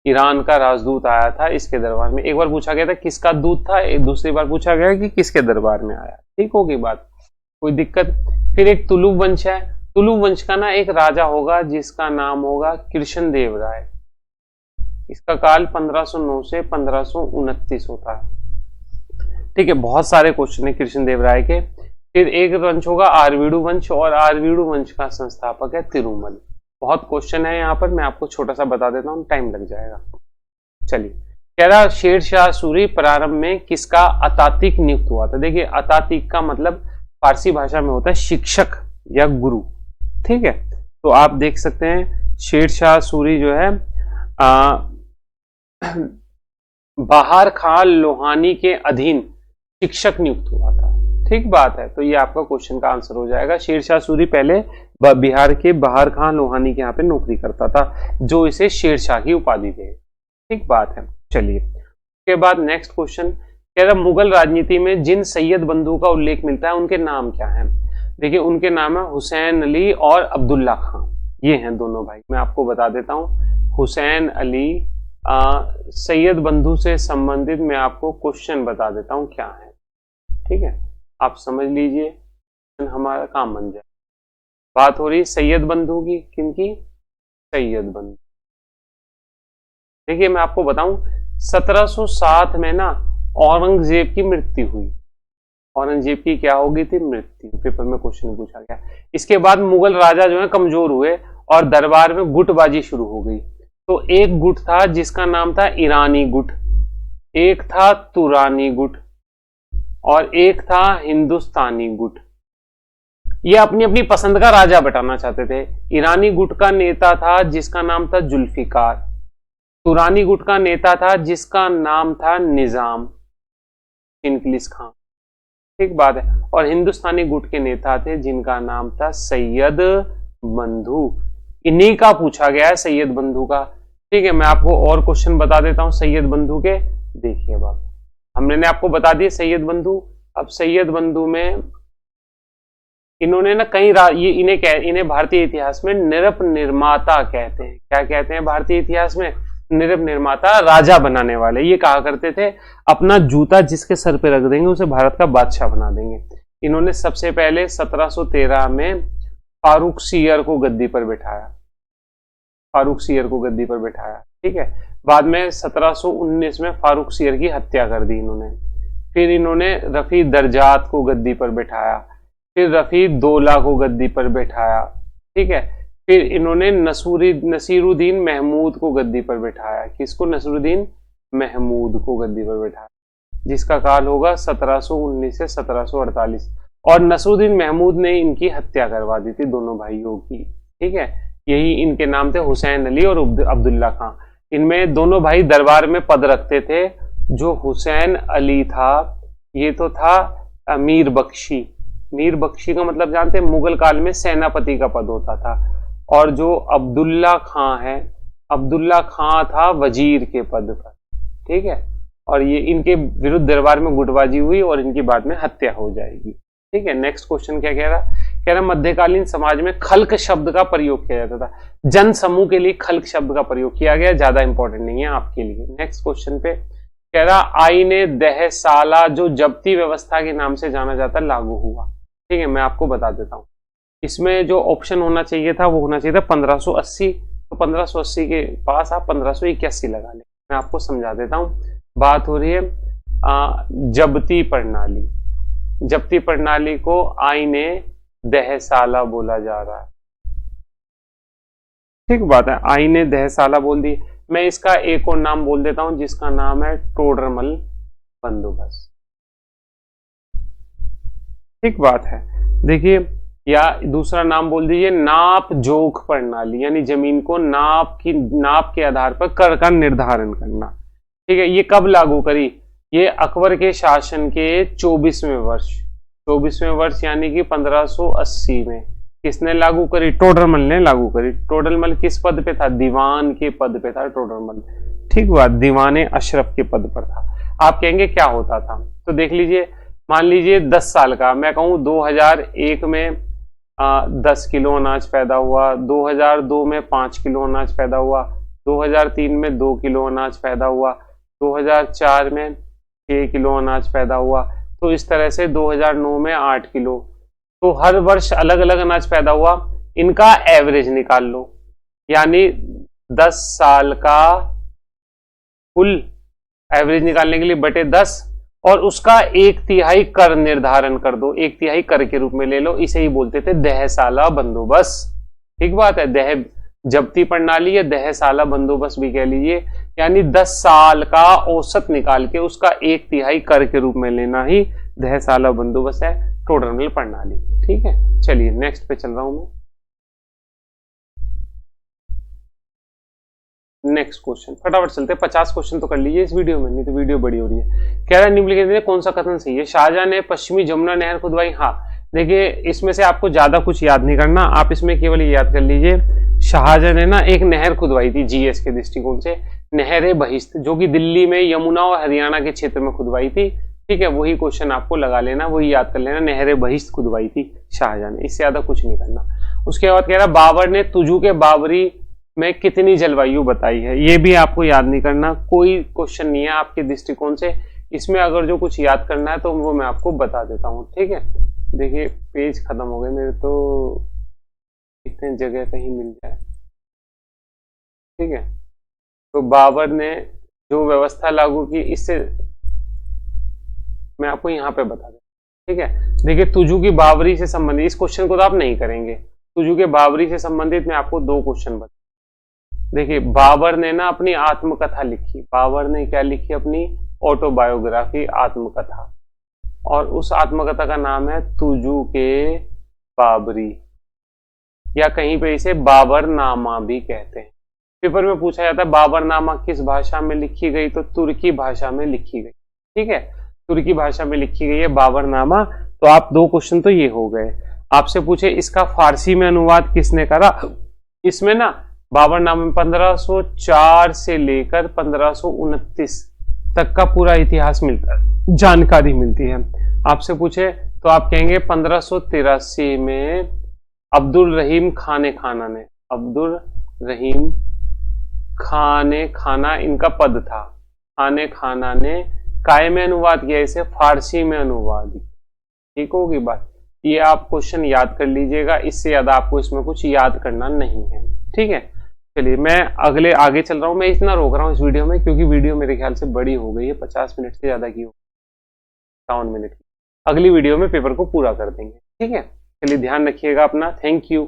ईरान का राजदूत आया था इसके दरबार में। एक बार पूछा गया था किसका दूत था, एक दूसरी बार पूछा गया कि किसके दरबार में आया। ठीक होगी बात, कोई दिक्कत। फिर एक तुलुक वंश है। तुलुक वंश का ना एक राजा होगा जिसका नाम होगा कृष्णदेव राय। इसका काल 1509 से 1529 होता है। ठीक है, बहुत सारे क्वेश्चन है कृष्णदेव राय के। फिर एक वंश होगा आरवीडू वंश, और आरवीडू वंश का संस्थापक है तिरुमल। बहुत क्वेश्चन है यहाँ पर, मैं आपको छोटा सा बता देता हूँ, टाइम लग जाएगा। चलिए, कह रहा शेरशाह सूरी प्रारंभ में किसका अतातिक नियुक्त हुआ था। देखिए, अतातिक का मतलब फारसी भाषा में होता है शिक्षक या गुरु। ठीक है, तो आप देख सकते हैं शेरशाह सूरी जो है बहार खान लोहानी के अधीन शिक्षक नियुक्त हुआ था। ठीक बात है, तो ये आपका क्वेश्चन का आंसर हो जाएगा। शेरशाह सूरी पहले बिहार के बहार खान लोहानी के यहाँ पे नौकरी करता था, जो इसे शेरशाह की उपाधि दे। ठीक बात है। चलिए, उसके बाद नेक्स्ट क्वेश्चन कह रहा मुगल राजनीति में जिन सैयद बंधु का उल्लेख मिलता है उनके नाम क्या हैं। देखिए, उनके नाम है हुसैन अली और अब्दुल्ला खां। ये हैं दोनों भाई, मैं आपको बता देता हूँ। हुसैन अली सैयद बंधु से संबंधित मैं आपको क्वेश्चन बता देता हूँ क्या है। ठीक है, आप समझ लीजिए, हमारा काम बन जाए। बात हो रही सैयद बंधु की, किनकी? सैयद बंधु। देखिए, मैं आपको बताऊं 1707 में ना औरंगजेब की मृत्यु हुई। औरंगजेब की क्या हो गई थी? मृत्यु। पेपर में क्वेश्चन पूछा गया। इसके बाद मुगल राजा जो है कमजोर हुए और दरबार में गुटबाजी शुरू हो गई। तो एक गुट था जिसका नाम था ईरानी गुट, एक था तुरानी गुट और एक था हिंदुस्तानी गुट। ये अपनी अपनी पसंद का राजा बैठाना चाहते थे। ईरानी गुट का नेता था जिसका नाम था जुल्फिकार। तुरानी गुट का नेता था जिसका नाम था निजाम इनकलिस खान। ठीक बात है। और हिंदुस्तानी गुट के नेता थे जिनका नाम था सैयद बंधु। इन्हीं का पूछा गया है, सैयद बंधु का। ठीक है, मैं आपको और क्वेश्चन बता देता हूं सैयद बंधु के। देखिए बात, हमने आपको बता दिए सैयद बंधु। अब सैयद बंधु में इन्होंने ना इन्हें भारतीय इतिहास में निरप निर्माता कहते हैं। क्या कहते हैं भारतीय इतिहास में? निरप निर्माता, राजा बनाने वाले। ये कहा करते थे अपना जूता जिसके सर पे रख देंगे उसे भारत का बादशाह बना देंगे। इन्होंने सबसे पहले 1713 में फारूक सियर को गद्दी पर बैठाया। फारूक सियर को गद्दी पर बैठाया। ठीक है, बाद में 1719 में फारूक सियर की हत्या कर दी इन्होंने। फिर इन्होंने रफी दरजात को गद्दी पर बैठाया, फिर रफी दौला को गद्दी पर बैठाया। ठीक है, फिर इन्होंने नसीरुद्दीन महमूद को गद्दी पर बैठाया। किसको? नसीरुद्दीन महमूद को गद्दी पर बैठाया, जिसका काल होगा 1719 से 1748। और नसीरुद्दीन महमूद ने इनकी हत्या करवा दी थी दोनों भाइयों की। ठीक है, यही इनके नाम थे हुसैन अली और अब्दुल्ला खां। इनमें दोनों भाई दरबार में पद रखते थे। जो हुसैन अली था ये तो था मीर बख्शी। मीर बख्शी का मतलब जानते हैं? मुगल काल में सेनापति का पद होता था। और जो अब्दुल्ला खां है, अब्दुल्ला खां था वजीर के पद पर। ठीक है, और ये इनके विरुद्ध दरबार में गुटबाजी हुई और इनकी बाद में हत्या हो जाएगी। ठीक है, नेक्स्ट क्वेश्चन क्या कह रहा? कह रहा मध्यकालीन समाज में खल्क शब्द का प्रयोग किया जाता था। जन समूह के लिए खल्क शब्द का प्रयोग किया गया, ज्यादा इंपॉर्टेंट नहीं है आपके लिए। नेक्स्ट क्वेश्चन पे कह रहा आईने दहसाला जो जब्ती व्यवस्था के नाम से जाना जाता लागू हुआ। ठीक है, मैं आपको बता देता हूं। इसमें जो ऑप्शन होना चाहिए था वो होना चाहिए था 1580। तो 1580 के पास आप 1581 लगा लें। मैं आपको समझा देता हूं। बात हो रही है जब्ती प्रणाली। जब्ती प्रणाली को आईने दहसाला बोला जा रहा है। ठीक बात है, आईने दहसाला बोल दी। मैं इसका एक और नाम बोल देता हूं जिसका नाम है टोडरमल बंदोबस्त। ठीक बात है। देखिए, या दूसरा नाम बोल दीजिए नाप जोख प्रणाली, यानी जमीन को नाप के आधार पर कर का निर्धारण करना। ठीक है, ये कब लागू करी? ये अकबर के शासन के 24वें वर्ष, 24वें वर्ष यानी कि 1580 में किसने लागू करी? टोडरमल ने लागू करी। टोडरमल किस पद पे था? दीवान के पद पे था टोडरमल। ठीक बात, दीवाने अशरफ के पद पर था। आप कहेंगे क्या होता था? तो देख लीजिए, मान लीजिए 10 साल का, मैं कहूँ 2001 में 10 किलो अनाज पैदा हुआ, 2002 में 5 किलो अनाज पैदा हुआ, 2003 में 2 किलो अनाज पैदा हुआ, 2004 में 6 किलो अनाज पैदा हुआ, तो इस तरह से 2009 में 8 किलो। तो हर वर्ष अलग अलग अनाज पैदा हुआ, इनका एवरेज निकाल लो, यानी 10 साल का कुल एवरेज निकालने के लिए बटे 10, और उसका 1/3 कर निर्धारण कर दो, 1/3 कर के रूप में ले लो। इसे ही बोलते थे दहसाला बंदोबस्त। ठीक बात है, दह जब्ती प्रणाली या दहसाला बंदोबस्त भी कह लीजिए, यानी 10 साल का औसत निकाल के उसका 1/3 कर के रूप में लेना ही दहसाला बंदोबस्त है, टोडरमल प्रणाली। ठीक है, चलिए नेक्स्ट पे चल रहा हूं मैं। नेक्स्ट क्वेश्चन फटाफट चलते हैं, 50 क्वेश्चन तो कर लीजिए इस वीडियो में, नहीं तो वीडियो बड़ी हो रही है। कह रहा है निम्नलिखित में कौन सा कथन सही है? शाहजहां ने पश्चिमी जमुना नहर खुदवाई। हाँ, देखिए इसमें से आपको ज्यादा कुछ याद नहीं करना, आप इसमें केवल ये याद कर लीजिए, शाहजहां ने ना एक नहर खुदवाई थी जीएस के दृष्टिकोण से, नहर बहिश्त, जो कि दिल्ली में यमुना और हरियाणा के क्षेत्र में खुदवाई थी। ठीक है, वही क्वेश्चन आपको लगा लेना, वही याद कर लेना, नहर बहिश्त खुदवाई थी शाहजहां ने, इससे ज्यादा कुछ नहीं करना। उसके बाद कह रहा बाबर ने तुजू के बाबरी में कितनी जलवायु बताई है, ये भी आपको याद नहीं करना, कोई क्वेश्चन नहीं है आपके दृष्टिकोण से। इसमें अगर जो कुछ याद करना है तो वो मैं आपको बता देता हूँ। ठीक है, देखिए पेज खत्म हो गए मेरे, तो इतने जगह कहीं मिल जाए। ठीक है, तो बाबर ने जो व्यवस्था लागू की, इससे मैं आपको यहाँ पे बता दूं। ठीक है, देखिए तुजू की बाबरी से संबंधित, इस क्वेश्चन को तो आप नहीं करेंगे, तुजू के बाबरी से संबंधित मैं आपको 2 क्वेश्चन बता। देखिए बाबर ने ना अपनी आत्मकथा लिखी, बाबर ने क्या लिखी? अपनी ऑटोबायोग्राफी, आत्मकथा, और उस आत्मकथा का नाम है तुजू के बाबरी, या कहीं पे इसे बाबरनामा भी कहते हैं। पेपर में पूछा जाता है बाबरनामा किस भाषा में लिखी गई, तो तुर्की भाषा में लिखी गई। ठीक है, तुर्की भाषा में लिखी गई है बाबरनामा। तो आप 2 क्वेश्चन तो ये हो गए। आपसे पूछे इसका फारसी में अनुवाद किसने करा? इसमें ना बाबरनामा में 1504 से लेकर 1529 तक का पूरा इतिहास मिलता है, जानकारी मिलती है। आपसे पूछे तो आप कहेंगे 1583 में अब्दुल रहीम खाने खाना ने, अब्दुल रहीम खाने खाना इनका पद था, खाने खाना ने काय में अनुवाद किया, इसे फारसी में अनुवाद। ठीक होगी बात, ये आप क्वेश्चन याद कर लीजिएगा, इससे ज्यादा आपको इसमें कुछ याद करना नहीं है। ठीक है, चलिए मैं आगे चल रहा हूं। मैं इतना रोक रहा हूं इस वीडियो में क्योंकि वीडियो मेरे ख्याल से बड़ी हो गई है, 50 मिनट से ज्यादा की हो, 57 मिनट की। अगली वीडियो में पेपर को पूरा कर देंगे। ठीक है, चलिए ध्यान रखिएगा अपना, थैंक यू।